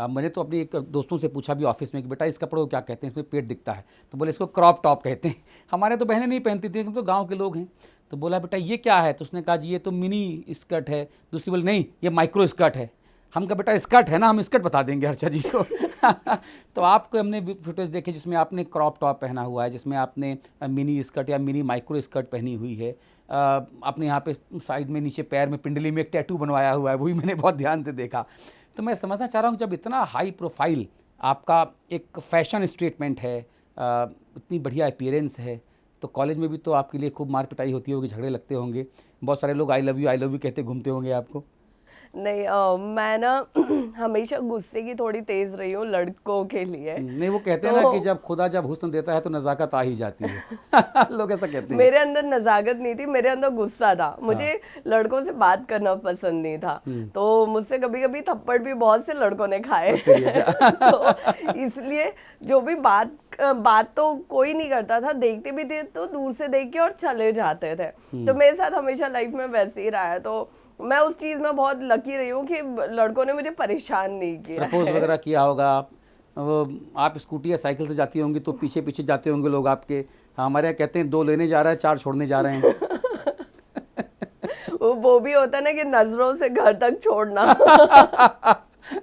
मैंने तो अपनी एक दोस्तों से पूछा भी ऑफिस में कि बेटा इस कपड़े को क्या कहते हैं, इसमें पेट दिखता है, तो बोले इसको क्रॉप टॉप कहते हैं। हमारे तो बहनें नहीं पहनती थी, हम तो गाँव के लोग हैं। तो बोला बेटा ये क्या है, तो उसने कहा जी ये तो मिनी स्कर्ट है। दूसरी बोले नहीं ये माइक्रो स्कर्ट है। हम कहा बेटा स्कर्ट है ना, हम स्कर्ट बता देंगे हर्षा जी को। तो आपको हमने फुटेज देखे जिसमें आपने क्रॉप टॉप पहना हुआ है, जिसमें आपने मिनी स्कर्ट या मिनी माइक्रो स्कर्ट पहनी हुई है। आपने यहाँ पे साइड में नीचे पैर में पिंडली में एक टैटू बनवाया हुआ है, वो भी मैंने बहुत ध्यान से देखा। तो मैं समझना चाह रहा हूँ जब इतना हाई प्रोफाइल आपका एक फैशन स्टेटमेंट है, इतनी बढ़िया अपीयरेंस है, तो कॉलेज में भी तो आपके लिए खूब मार पिटाई होती होगी, झगड़े लगते होंगे, बहुत सारे लोग आई लव यू कहते घूमते होंगे आपको। नहीं मैं ना हमेशा गुस्से की थोड़ी तेज रही हूँ लड़कों के लिए। नहीं, वो कहते हैं ना कि जब खुदा जब हुस्न देता है तो नज़ाकत आ ही जाती है। लोग ऐसा कहते हैं। मेरे अंदर नजाकत नहीं थी, मेरे अंदर गुस्सा था। मुझे लड़कों से बात करना पसंद नहीं था, तो मुझसे कभी कभी थप्पड़ भी बहुत से लड़कों ने खाए। तो इसलिए जो भी बात तो कोई नहीं करता था, देखते भी थे तो दूर से देख के और चले जाते थे। तो मेरे साथ हमेशा लाइफ में वैसे ही रहा है, तो मैं उस चीज में बहुत लकी रही हूँ कि लड़कों ने मुझे परेशान नहीं किया प्रपोज है। वगैरह किया होगा वो आप स्कूटी या साइकिल से जाती होंगी तो पीछे पीछे जाते होंगे लोग आपके। हाँ, हमारे यहाँ कहते हैं 2 लेने जा रहा है 4 छोड़ने जा रहे हैं। वो भी होता है ना कि नजरों से घर तक छोड़ना।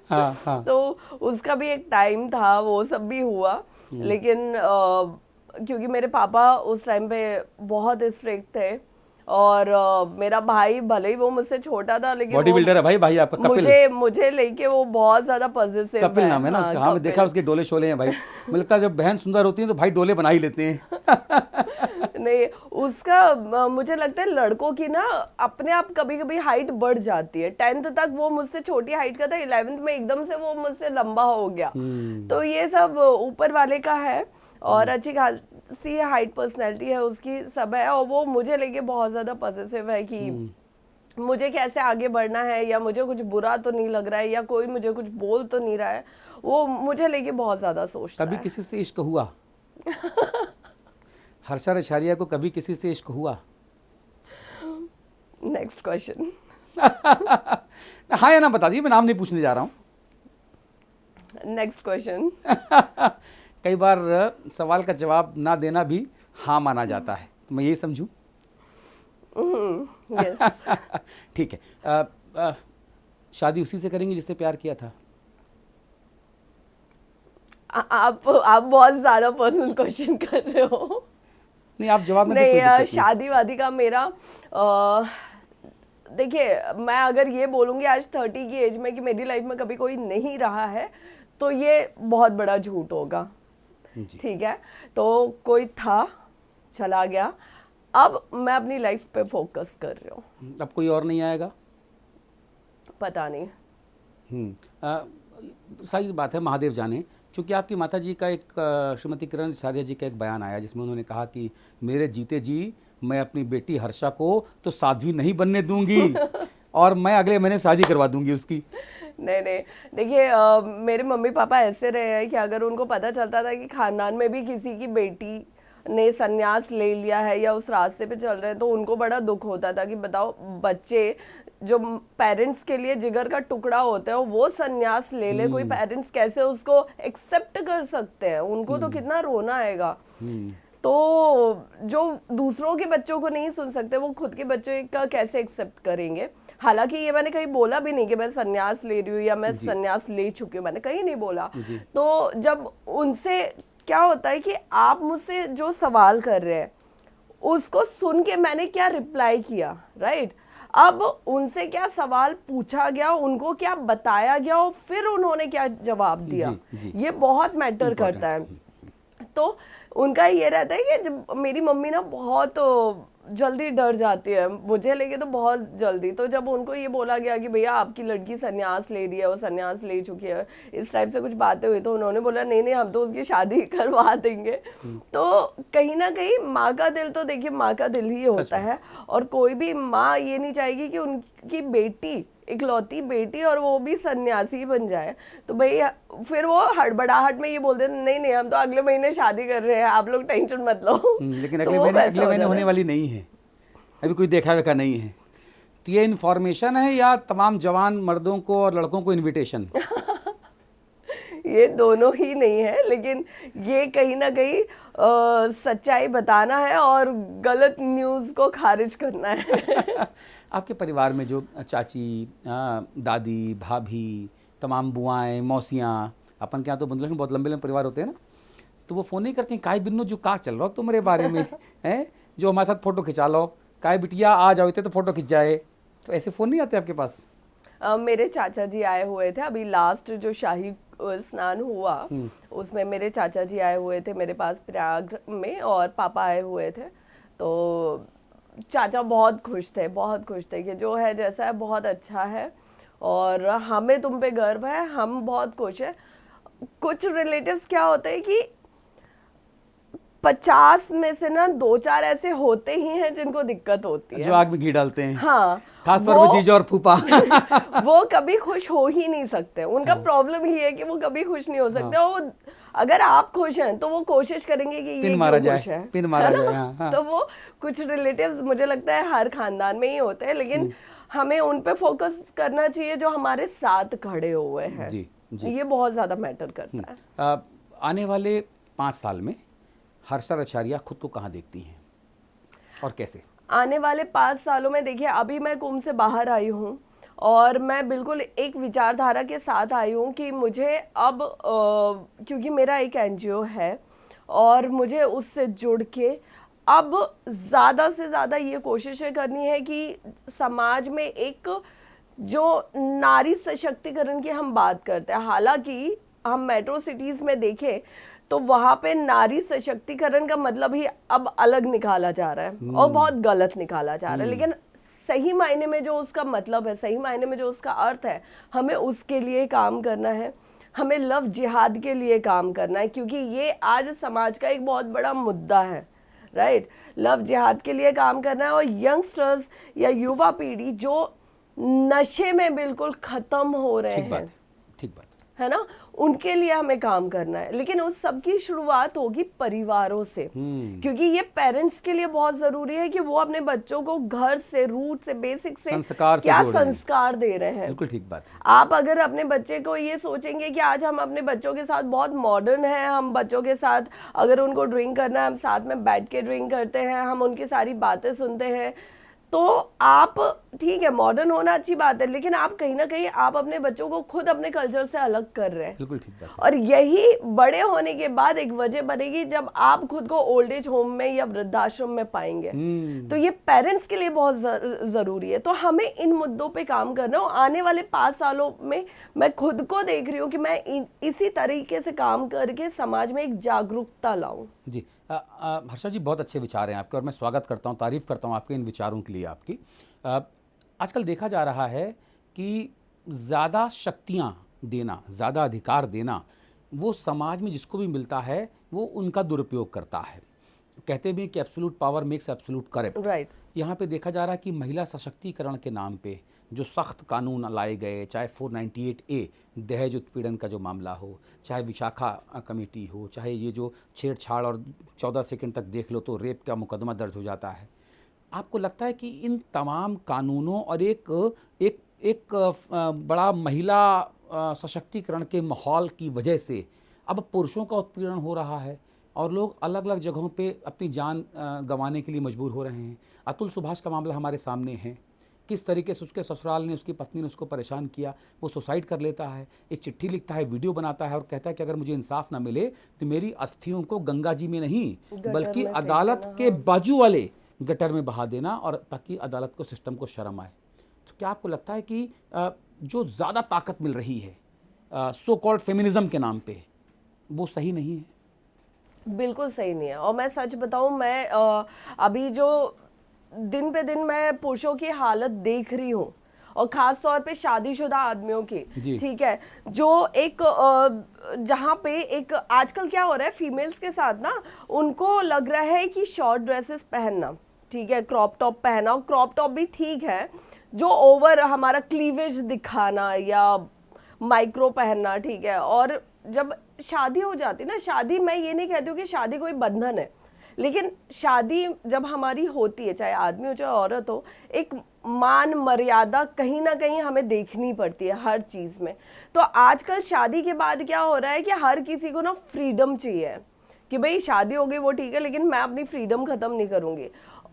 हाँ हाँ। तो उसका भी एक टाइम था, वो सब भी हुआ। लेकिन क्योंकि मेरे पापा उस टाइम पे बहुत स्ट्रिक्ट थे, और मेरा भाई भले ही वो मुझसे छोटा था लेकिन बॉडी बिल्डर है भाई आपका, कपिल। मुझे लेके वो बहुत ज्यादा पॉजिटिव कपिल नाम है ना उसका। हाँ, मैं देखा उसके डोले शोले हैं भाई। मुझे लगता है जब बहन सुंदर होती है तो भाई डोले बना ही लेते हैं। नहीं, उसका मुझे लगता है लड़कों की ना अपने आप कभी कभी हाइट बढ़ जाती है। 10th तक वो मुझसे छोटी हाइट का था, 11th में एकदम से वो मुझसे लंबा हो गया। तो ये सब ऊपर वाले का है, और अच्छी खासी हाइट पर्सनैलिटी है उसकी, सब है। और वो मुझे लेके बहुत ज्यादा पॉजिटिव है कि मुझे कैसे आगे बढ़ना है, या मुझे कुछ बुरा तो नहीं लग रहा है, या कोई मुझे कुछ बोल तो नहीं रहा है। वो मुझे लेके बहुत ज्यादा सोचता कभी है। किसी से इश्क हुआ? हर्षा रेशारिया को कभी किसी से इश्क हुआ? Next question. हाँ या ना बता दीजिए, मैं नाम नहीं पूछने जा रहा हूँ। Next question. कई बार सवाल का जवाब ना देना भी हाँ माना जाता है, तो मैं यही समझूं। यस। ठीक है। शादी उसी से करेंगे जिससे प्यार किया था? आप बहुत ज्यादा पर्सनल क्वेश्चन कर रहे हो। नहीं, आप जवाब में नहीं, शादी वादी का मेरा देखिए, मैं अगर ये बोलूंगी आज 30 की एज में कि मेरी लाइफ में कभी कोई नहीं रहा है, तो ये बहुत बड़ा झूठ होगा। ठीक है, तो कोई था, चला गया, अब मैं अपनी लाइफ पे फोकस कर रही हूँ। अब कोई और नहीं आएगा? पता नहीं। सही बात है, महादेव जाने। क्योंकि आपकी माता जी का एक श्रीमती किरण रेशारिया जी का एक बयान आया जिसमें उन्होंने कहा कि मेरे जीते जी मैं अपनी बेटी हर्षा को तो साध्वी नहीं बनने दूंगी और मैं अगले महीने शादी करवा दूंगी उसकी। नहीं, देखिए, मेरे मम्मी पापा ऐसे रहे हैं कि अगर उनको पता चलता था कि खानदान में भी किसी की बेटी ने संन्यास ले लिया है या उस रास्ते पे चल रहे हैं, तो उनको बड़ा दुख होता था कि बताओ, बच्चे जो पेरेंट्स के लिए जिगर का टुकड़ा होते हैं वो संन्यास ले ले, कोई पेरेंट्स कैसे उसको एक्सेप्ट कर सकते हैं? उनको तो कितना रोना आएगा। तो जो दूसरों के बच्चों को नहीं सुन सकते, वो खुद के बच्चे का कैसे एक्सेप्ट करेंगे? हालांकि ये मैंने कहीं बोला भी नहीं कि मैं संन्यास ले रही हूँ या मैं संन्यास ले चुकी हूँ, मैंने कहीं नहीं बोला। तो जब उनसे क्या होता है कि आप मुझसे जो सवाल कर रहे हैं उसको सुन के मैंने क्या रिप्लाई किया, राइट? अब उनसे क्या सवाल पूछा गया, उनको क्या बताया गया और फिर उन्होंने क्या जवाब दिया, ये बहुत मैटर करता है। तो उनका ये रहता है कि जब मेरी मम्मी ना बहुत जल्दी डर जाती है मुझे लेके, तो बहुत जल्दी। तो जब उनको ये बोला गया कि भैया आपकी लड़की संन्यास ले रही है, वो संन्यास ले चुकी है, इस टाइप से कुछ बातें हुई, तो उन्होंने बोला नहीं हम तो उसकी शादी करवा देंगे। तो कहीं ना कहीं माँ का दिल तो देखिए माँ का दिल ही होता है, और कोई भी माँ ये नहीं चाहेगी कि उनकी बेटी, इकलौती बेटी, और वो भी सन्यासी बन जाए। तो भाई फिर वो हड़बड़ाहट में ये बोलते नहीं हम तो अगले महीने शादी कर रहे हैं, आप लोग टेंशन मत लो। लेकिन तो अगले महीने होने वाली नहीं है, अभी कोई देखा वेखा नहीं है। तो ये इन्फॉर्मेशन है या तमाम जवान मर्दों को और लड़कों को इनविटेशन? ये दोनों ही नहीं है, लेकिन ये कहीं ना कहीं सच्चाई बताना है और गलत न्यूज़ को खारिज करना है। आपके परिवार में जो चाची, दादी, भाभी, तमाम बुआएं, मौसियाँ, अपन के यहाँ तो बंगलादेश में बहुत लंबे लंबे परिवार होते हैं ना, तो वो फ़ोन नहीं करती काय बिन्नू जो का चल रहा हो तुम्हारे बारे में है, जो हमारे साथ फ़ोटो खिंचा लो, काय बिटिया आ जाओ इतने तो फ़ोटो खिंच जाए? तो ऐसे फ़ोन नहीं आते आपके पास? मेरे चाचा जी आए हुए थे, अभी लास्ट जो शाही स्नान हुआ उसमें मेरे चाचा जी आए हुए थे मेरे पास प्रयाग में, और पापा आए हुए थे। तो चाचा बहुत खुश थे कि जो है जैसा है बहुत अच्छा है, और हमें तुम पे गर्व है, हम बहुत खुश हैं। कुछ रिलेटिव्स क्या होते हैं कि 50 में से ना 2-4 ऐसे होते ही हैं जिनको दिक्कत होती है, जो आग में घी डालते हैं। हाँ, खास तौर पे जीजा और फूफा। वो कभी खुश हो ही नहीं सकते। उनका प्रॉब्लम ही है कि वो कभी खुश नहीं हो सकते। वो अगर आप खुश हैं तो वो कोशिश करेंगे कि ये पिन मारा क्यों खुश जाए, है, पिन मारा है ना? जाए, हाँ, हाँ। तो वो कुछ रिलेटिव्स मुझे लगता है हर खानदान में ही होते हैं, लेकिन हमें उन पे फोकस करना चाहिए जो हमारे साथ खड़े हुए हैं। जी, जी। ये बहुत ज्यादा मैटर करता है। आने वाले 5 साल में हर्षा रचारिया खुद को कहाँ देखती हैं और कैसे? आने वाले 5 सालों में देखिए, अभी मैं कुंभ से बाहर आई हूँ और मैं बिल्कुल एक विचारधारा के साथ आई हूँ कि मुझे अब क्योंकि मेरा एक एनजीओ है और मुझे उससे जुड़ के अब ज़्यादा से ज़्यादा ये कोशिशें करनी है कि समाज में एक जो नारी सशक्तिकरण की हम बात करते हैं, हालांकि हम मेट्रो सिटीज़ में देखें तो वहाँ पे नारी सशक्तिकरण का मतलब ही अब अलग निकाला जा रहा है और बहुत गलत निकाला जा रहा है। लेकिन सही मायने में जो उसका मतलब है, सही मायने में जो उसका अर्थ है, हमें उसके लिए काम करना है। हमें लव जिहाद के लिए काम करना है, क्योंकि ये आज समाज का एक बहुत बड़ा मुद्दा है, राइट? लव जिहाद के लिए काम करना है। और यंगस्टर्स या युवा पीढ़ी जो नशे में बिल्कुल खत्म हो रहे ठीक बात हैं, है, ठीक बात है ना, उनके लिए हमें काम करना है। लेकिन उस सब की शुरुआत होगी परिवारों से, क्योंकि ये पेरेंट्स के लिए बहुत जरूरी है कि वो अपने बच्चों को घर से, रूट से, बेसिक से संस्कार से क्या जोड़ रहे हैं। संस्कार दे रहे हैं। बिल्कुल ठीक बात है। आप अगर अपने बच्चे को ये सोचेंगे कि आज हम अपने बच्चों के साथ बहुत मॉडर्न हैं, हम बच्चों के साथ अगर उनको ड्रिंक करना है हम साथ में बैठ के ड्रिंक करते हैं, हम उनकी सारी बातें सुनते हैं, तो आप ठीक है, मॉडर्न होना अच्छी बात है, लेकिन आप कहीं ना कहीं आप अपने बच्चों को खुद अपने कल्चर से अलग कर रहे हैं। बिल्कुल ठीक बात है। और यही बड़े होने के बाद एक वजह बनेगी जब आप खुद को ओल्ड एज होम में या वृद्धाश्रम में पाएंगे। तो ये पेरेंट्स के लिए बहुत जरूरी है। तो हमें इन मुद्दों पे काम करना है। आने वाले 5 सालों में मैं खुद को देख रही हूँ कि मैं इसी तरीके से काम करके समाज में एक जागरूकता लाऊं। जी, हर्षा जी, बहुत अच्छे विचार हैं आपके और मैं स्वागत करता हूं, तारीफ करता हूं आपके इन विचारों के लिए आपकी। आजकल देखा जा रहा है कि ज़्यादा शक्तियां देना, ज़्यादा अधिकार देना, वो समाज में जिसको भी मिलता है वो उनका दुरुपयोग करता है। कहते भी हैं कि absolute power makes absolute correct. Right. यहाँ पे देखा जा रहा है कि महिला सशक्तिकरण के नाम पे जो सख्त कानून लाए गए, चाहे 498A दहेज उत्पीड़न का जो मामला हो, चाहे विशाखा कमेटी हो, चाहे ये जो छेड़छाड़ और 14 सेकंड तक देख लो तो रेप का मुकदमा दर्ज हो जाता है, आपको लगता है कि इन तमाम कानूनों और एक बड़ा महिला सशक्तिकरण के माहौल की वजह से अब पुरुषों का उत्पीड़न हो रहा है और लोग अलग अलग जगहों पे अपनी जान गंवाने के लिए मजबूर हो रहे हैं? अतुल सुभाष का मामला हमारे सामने है, किस तरीके से उसके ससुराल ने, उसकी पत्नी ने उसको परेशान किया, वो सुसाइड कर लेता है, एक चिट्ठी लिखता है, वीडियो बनाता है और कहता है कि अगर मुझे इंसाफ ना मिले तो मेरी अस्थियों को गंगा जी में नहीं बल्कि अदालत के बाजू वाले गटर में बहा देना, और ताकि अदालत को, सिस्टम को शर्म आए। तो क्या आपको लगता है कि जो ज़्यादा ताकत मिल रही है सो कॉल्ड फेमिनिज्म के नाम पे, वो सही नहीं है? बिल्कुल सही नहीं है। और मैं सच बताऊं, मैं अभी जो दिन पे दिन मैं पुरुषों की हालत देख रही हूँ, और खास तौर पे शादीशुदा आदमियों की, ठीक है, जो एक जहाँ पे एक आजकल क्या हो रहा है फीमेल्स के साथ ना, उनको लग रहा है कि शॉर्ट ड्रेसेस पहनना ठीक है, क्रॉप टॉप पहना, क्रॉप टॉप भी ठीक है, जो ओवर हमारा क्लीवेज दिखाना या माइक्रो पहनना ठीक है। और जब शादी हो जाती ना, शादी, मैं ये नहीं कहती हूँ कि शादी कोई बंधन है, लेकिन शादी जब हमारी होती है, चाहे आदमी हो चाहे औरत हो, एक मान मर्यादा कहीं ना कहीं हमें देखनी पड़ती है हर चीज में। तो आजकल शादी के बाद क्या हो रहा है कि हर किसी को ना फ्रीडम चाहिए कि भाई शादी हो गई वो ठीक है, लेकिन मैं अपनी फ्रीडम खत्म नहीं करूंगी।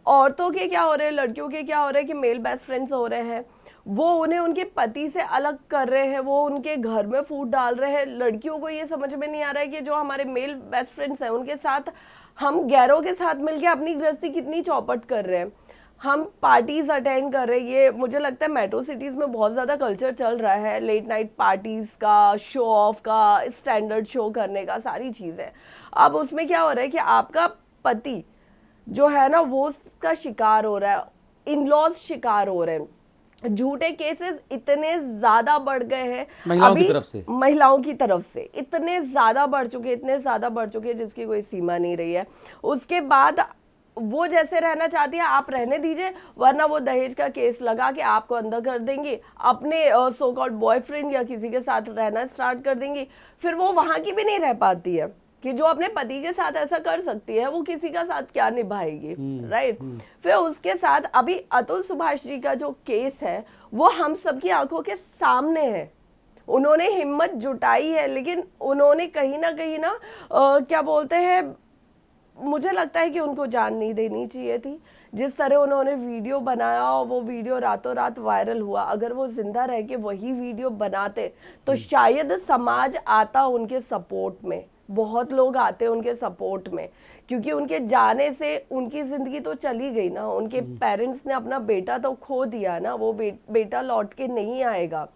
औरतों के क्या हो रहे हैं, लड़कियों के क्या हो रहा है कि मेल बेस्ट फ्रेंड्स हो रहे हैं, वो उन्हें उनके पति से अलग कर रहे हैं, वो उनके घर में फूट डाल रहे हैं। लड़कियों को ये समझ में नहीं आ रहा है कि जो हमारे मेल बेस्ट फ्रेंड्स हैं उनके साथ हम गैरों के साथ मिलके अपनी गृहस्थी कितनी चौपट कर रहे हैं, हम पार्टीज अटेंड कर रहे हैं। ये मुझे लगता है मेट्रो सिटीज में बहुत ज़्यादा कल्चर चल रहा है, लेट नाइट पार्टीज का, शो ऑफ का, स्टैंडर्ड शो करने का, सारी चीज़ें। अब उसमें क्या हो रहा है कि आपका पति जो है ना वो उसका शिकार हो रहा है, इन लॉज शिकार हो रहे हैं, झूठे केसेस इतने ज्यादा बढ़ गए हैं महिलाओं की अभी, तरफ से। महिलाओं की तरफ से इतने ज्यादा बढ़ चुके, इतने ज्यादा बढ़ चुके जिसकी कोई सीमा नहीं रही है। उसके बाद वो जैसे रहना चाहती है आप रहने दीजिए, वरना वो दहेज का केस लगा के आपको अंदर कर देंगी, अपने सो कॉल्ड बॉयफ्रेंड या किसी के साथ रहना स्टार्ट कर देंगी। फिर वो वहां की भी नहीं रह पाती है कि जो अपने पति के साथ ऐसा कर सकती है वो किसी का साथ क्या निभाएगी, राइट। फिर उसके साथ अभी अतुल सुभाष जी का जो केस है वो हम सबकी आंखों के सामने है। उन्होंने हिम्मत जुटाई है, लेकिन उन्होंने कहीं ना क्या बोलते हैं, मुझे लगता है कि उनको जान नहीं देनी चाहिए थी। जिस तरह उन्होंने वीडियो बनाया और वो वीडियो रातों रात वायरल हुआ, अगर वो जिंदा रह के वही वीडियो बनाते तो शायद समाज आता उनके सपोर्ट में, बहुत लोग आते उनके सपोर्ट में, क्योंकि उनके जाने से उनकी जिंदगी तो चली गई ना, उनके पेरेंट्स ने अपना बेटा तो खो दिया ना, वो बेटा लौट के नहीं आएगा।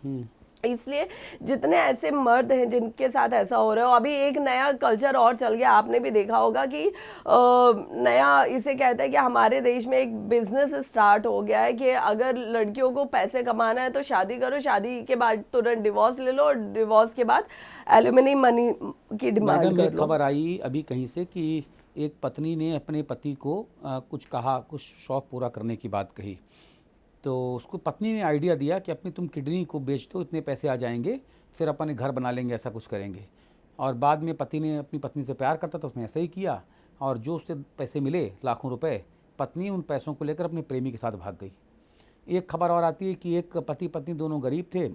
इसलिए जितने ऐसे मर्द हैं जिनके साथ ऐसा हो रहा है, अभी एक नया कल्चर और चल गया, आपने भी देखा होगा कि नया इसे कहते हैं कि हमारे देश में एक बिजनेस स्टार्ट हो गया है कि अगर लड़कियों को पैसे कमाना है तो शादी करो, शादी के बाद तुरंत डिवोर्स ले लो और डिवोर्स के बाद एलिमनी मनी की डिमांड मैडम, कर एक लो। खबर आई अभी कहीं से कि एक पत्नी ने अपने पति को कुछ कहा, कुछ शौक पूरा करने की बात कही, तो उसको पत्नी ने आइडिया दिया कि अपनी तुम किडनी को बेच दो, इतने पैसे आ जाएंगे, फिर अपने घर बना लेंगे, ऐसा कुछ करेंगे। और बाद में पति ने अपनी पत्नी से प्यार करता तो उसने ऐसा ही किया, और जो उससे पैसे मिले लाखों रुपए, पत्नी उन पैसों को लेकर अपने प्रेमी के साथ भाग गई। एक खबर और आती है कि एक पति पत्नी दोनों गरीब थे,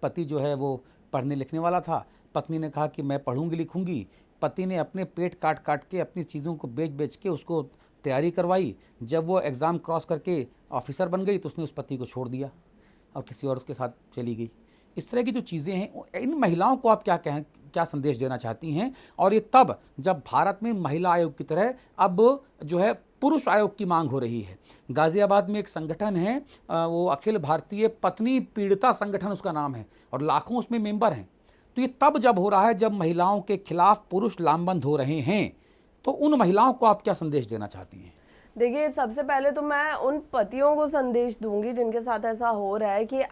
पति जो है वो पढ़ने लिखने वाला था, पत्नी ने कहा कि मैं पढ़ूंगी लिखूंगी, पति ने अपने पेट काट काट के अपनी चीज़ों को बेच बेच के उसको तैयारी करवाई। जब वो एग्ज़ाम क्रॉस करके ऑफिसर बन गई तो उसने उस पति को छोड़ दिया और किसी और उसके साथ चली गई। इस तरह की जो चीज़ें हैं, इन महिलाओं को आप क्या कहें, क्या संदेश देना चाहती हैं? और ये तब जब भारत में महिला आयोग की तरह अब जो है पुरुष आयोग की मांग हो रही है। गाज़ियाबाद में एक संगठन है, वो अखिल भारतीय पत्नी पीड़िता संगठन उसका नाम है, और लाखों उसमें मेंबर हैं। तो ये तब जब हो रहा है जब महिलाओं के खिलाफ पुरुष लामबंद हो रहे हैं। तो उन महिलाओं को आप क्या संदेश देना चाहती हैं? देखिए, सबसे पहले तो मैं उन पतियों को संदेश दूंगी जिनके साथ ऐसा हो रहा है कि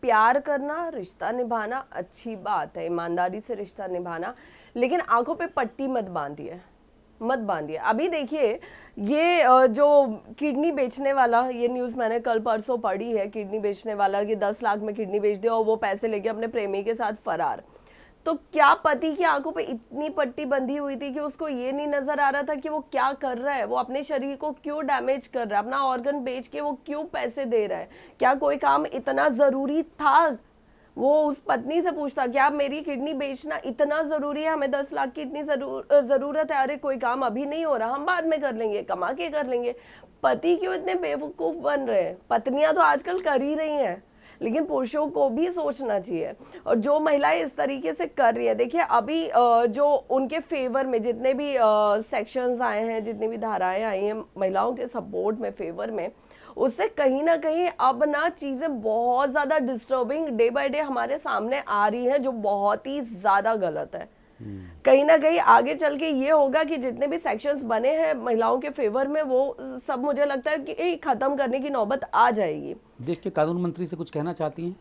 प्यार करना, रिश्ता निभाना अच्छी बात है, ईमानदारी से रिश्ता निभाना, लेकिन आंखों पे पट्टी मत बांधिए। अभी देखिए, ये जो किडनी बेचने वाला, ये न्यूज़ मैंने कल परसों पढ़ी है, किडनी बेचने वाला कि 10 लाख में किडनी बेच दिया और वो पैसे लेके अपने प्रेमी के साथ फरार। तो क्या पति की आंखों पे इतनी पट्टी बंधी हुई थी कि उसको ये नहीं नजर आ रहा था कि वो क्या कर रहा है, वो अपने शरीर को क्यों डैमेज कर रहा है, अपना ऑर्गन बेच के वो क्यों पैसे दे रहा है? क्या कोई काम इतना जरूरी था? वो उस पत्नी से पूछता, क्या मेरी किडनी बेचना इतना जरूरी है, हमें 10 लाख की इतनी जरूरत है, अरे कोई काम अभी नहीं हो रहा, हम बाद में कर लेंगे, कमा के कर लेंगे। पति क्यों इतने बेवकूफ बन रहे हैं? पत्नियां तो आजकल कर ही रही हैं, लेकिन पुरुषों को भी सोचना चाहिए। और जो महिलाएं इस तरीके से कर रही है, देखिए अभी जो उनके फेवर में जितने भी सेक्शंस आए हैं, जितनी भी धाराएं आई हैं महिलाओं के सपोर्ट में, फेवर में, उससे कहीं ना कहीं अब ना चीजें बहुत ज्यादा डिस्टर्बिंग डे बाय डे हमारे सामने आ रही हैं, जो बहुत ही ज्यादा गलत है। कहीं ना कहीं आगे चल के ये होगा कि जितने भी सेक्शंस बने हैं महिलाओं के फेवर में, वो सब मुझे लगता है कि खत्म करने की नौबत आ जाएगी। देश के कानून मंत्री से कुछ कहना चाहती हैं?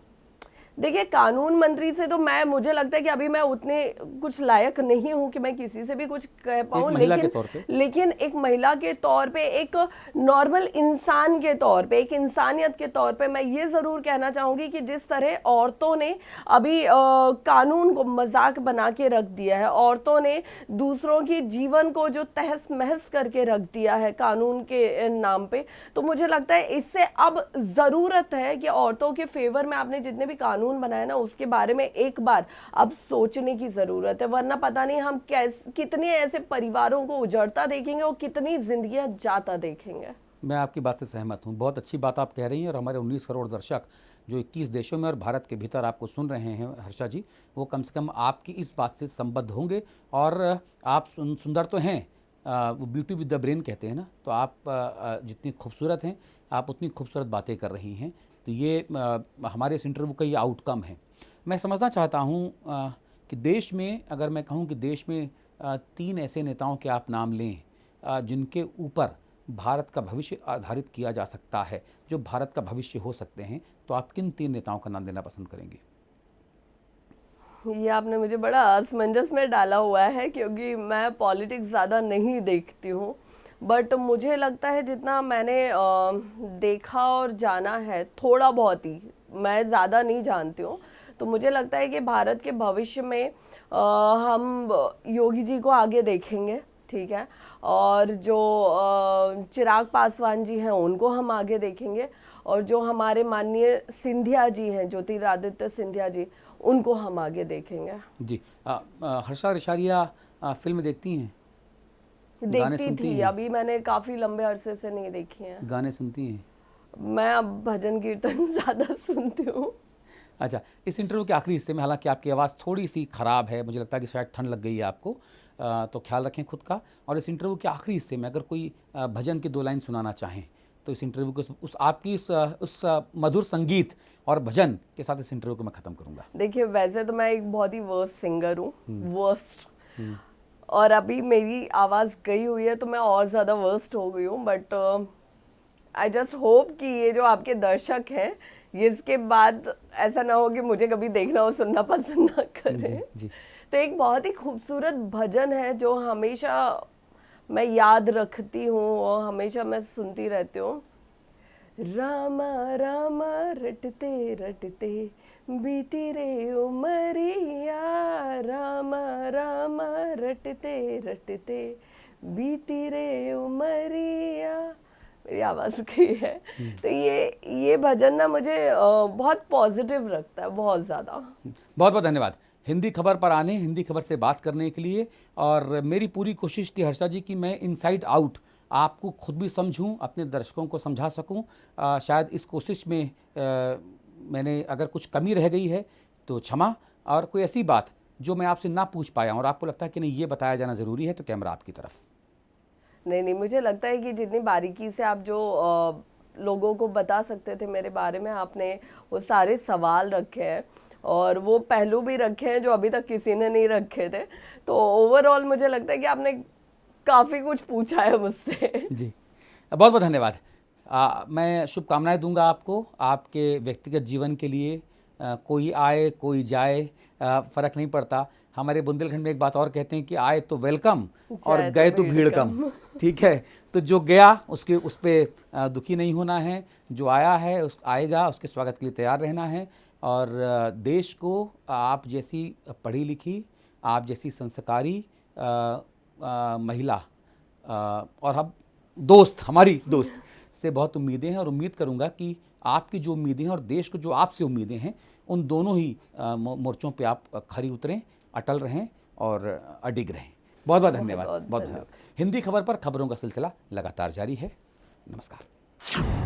देखिए, कानून मंत्री से तो मुझे लगता है कि अभी मैं उतने कुछ लायक नहीं हूं कि मैं किसी से भी कुछ कह पाऊं, लेकिन एक महिला के तौर पे, एक नॉर्मल इंसान के तौर पे, एक इंसानियत के तौर पे मैं ये जरूर कहना चाहूंगी कि जिस तरह औरतों ने अभी कानून को मजाक बना के रख दिया है, औरतों ने दूसरों के जीवन को जो तहस महस करके रख दिया है कानून के नाम पे, तो मुझे लगता है इससे अब जरूरत है कि औरतों के फेवर में आपने जितने भी कानून बनाया ना, उसके बारे में एक बार अब सोचने की जरूरत है, वरना पता नहीं हम कितने ऐसे परिवारों को उजड़ता देखेंगे और कितनी जिंदगियां जाता देखेंगे। मैं आपकी बात से सहमत हूँ, बहुत अच्छी बात आप कह रही हैं। और हमारे 19 करोड़ दर्शक जो 21 देशों में और भारत के भीतर आपको सुन रहे हैं हर्षा जी, वो कम से कम आपकी इस बात से संबद्ध होंगे। और आप सुंदर तो हैं, वो ब्यूटी विद द ब्रेन कहते हैं ना, तो आप जितनी खूबसूरत हैं आप उतनी खूबसूरत बातें कर रही हैं। तो ये हमारे इस इंटरव्यू का ये आउटकम है। मैं समझना चाहता हूँ कि देश में, अगर मैं कहूँ कि देश में 3 ऐसे नेताओं के आप नाम लें जिनके ऊपर भारत का भविष्य आधारित किया जा सकता है, जो भारत का भविष्य हो सकते हैं, तो आप किन 3 नेताओं का नाम देना पसंद करेंगे? ये आपने मुझे बड़ा असमंजस में डाला हुआ है, क्योंकि मैं पॉलिटिक्स ज़्यादा नहीं देखती हूँ। बट मुझे लगता है जितना मैंने देखा और जाना है, थोड़ा बहुत ही, मैं ज़्यादा नहीं जानती हूँ, तो मुझे लगता है कि भारत के भविष्य में हम योगी जी को आगे देखेंगे, ठीक है, और जो चिराग पासवान जी हैं उनको हम आगे देखेंगे, और जो हमारे माननीय सिंधिया जी हैं, ज्योतिरादित्य सिंधिया जी, उनको हम आगे देखेंगे। जी। हर्षा रिशारिया फिल्म देखती हैं? गाने देखती सुनती थी, हैं? अभी मैंने काफ़ी लंबे अरसे से नहीं देखी हैं। गाने सुनती हैं? मैं अब भजन कीर्तन ज़्यादा सुनती हूँ। अच्छा, इस इंटरव्यू के आखिरी हिस्से में, हालांकि आपकी आवाज़ थोड़ी सी ख़राब है, मुझे लगता है कि शायद ठंड लग गई है आपको, तो ख्याल रखें खुद का। और इस इंटरव्यू के आखिरी हिस्से में अगर कोई भजन की 2 लाइन सुनाना चाहें, तो इस इंटरव्यू को उस आपकी उस मधुर संगीत और भजन के साथ इस इंटरव्यू को मैं ख़त्म करूँगा। देखिए, वैसे तो मैं एक बहुत ही वर्स्ट सिंगर हूँ, वर्स्ट, और अभी मेरी आवाज़ गई हुई है तो मैं और ज़्यादा वर्स्ट हो गई हूँ। बट आई जस्ट होप कि ये जो आपके दर्शक हैं, ये इसके बाद ऐसा ना हो कि मुझे कभी देखना और सुनना पसंद ना करें। जी। तो एक बहुत ही खूबसूरत भजन है जो हमेशा मैं याद रखती हूँ और हमेशा मैं सुनती रहती हूँ। रामा रामा रटते रटते बीती रे उमरिया, रामा रामा रटते रटते बीती रे उमरिया। मेरी आवाज़ गई है, तो ये भजन ना मुझे बहुत पॉजिटिव रखता है, बहुत ज़्यादा। बहुत बहुत धन्यवाद हिंदी खबर पर आने, हिंदी खबर से बात करने के लिए। और मेरी पूरी कोशिश थी हर्षा जी कि मैं इनसाइड आउट आपको खुद भी समझूं, अपने दर्शकों को समझा सकूं। शायद इस कोशिश में मैंने अगर कुछ कमी रह गई है तो क्षमा, और कोई ऐसी बात जो मैं आपसे ना पूछ पाया और आपको लगता है कि नहीं ये बताया जाना ज़रूरी है, तो कैमरा आपकी तरफ। नहीं, मुझे लगता है कि जितनी बारीकी से आप जो लोगों को बता सकते थे मेरे बारे में, आपने वो सारे सवाल रखे हैं और वो पहलू भी रखे हैं जो अभी तक किसी ने नहीं रखे थे। तो ओवरऑल मुझे लगता है कि आपने काफ़ी कुछ पूछा है मुझसे। जी, बहुत बहुत धन्यवाद। मैं शुभकामनाएं दूंगा आपको, आपके व्यक्तिगत जीवन के लिए। कोई आए कोई जाए, फ़र्क नहीं पड़ता। हमारे बुंदेलखंड में एक बात और कहते हैं कि आए तो वेलकम और गए तो भीड़ कम। ठीक है, तो जो गया उसके उस पर दुखी नहीं होना है, जो आया है उस आएगा, उसके स्वागत के लिए तैयार रहना है। और देश को आप जैसी पढ़ी लिखी, आप जैसी संस्कारी महिला और हम दोस्त, हमारी दोस्त से बहुत उम्मीदें हैं, और उम्मीद करूंगा कि आपकी जो उम्मीदें हैं और देश को जो आपसे उम्मीदें हैं, उन दोनों ही मोर्चों पे आप खरी उतरें, अटल रहें और अडिग रहें। बहुत बहुत धन्यवाद। बहुत धन्यवाद। हिंदी खबर पर खबरों का सिलसिला लगातार जारी है। नमस्कार।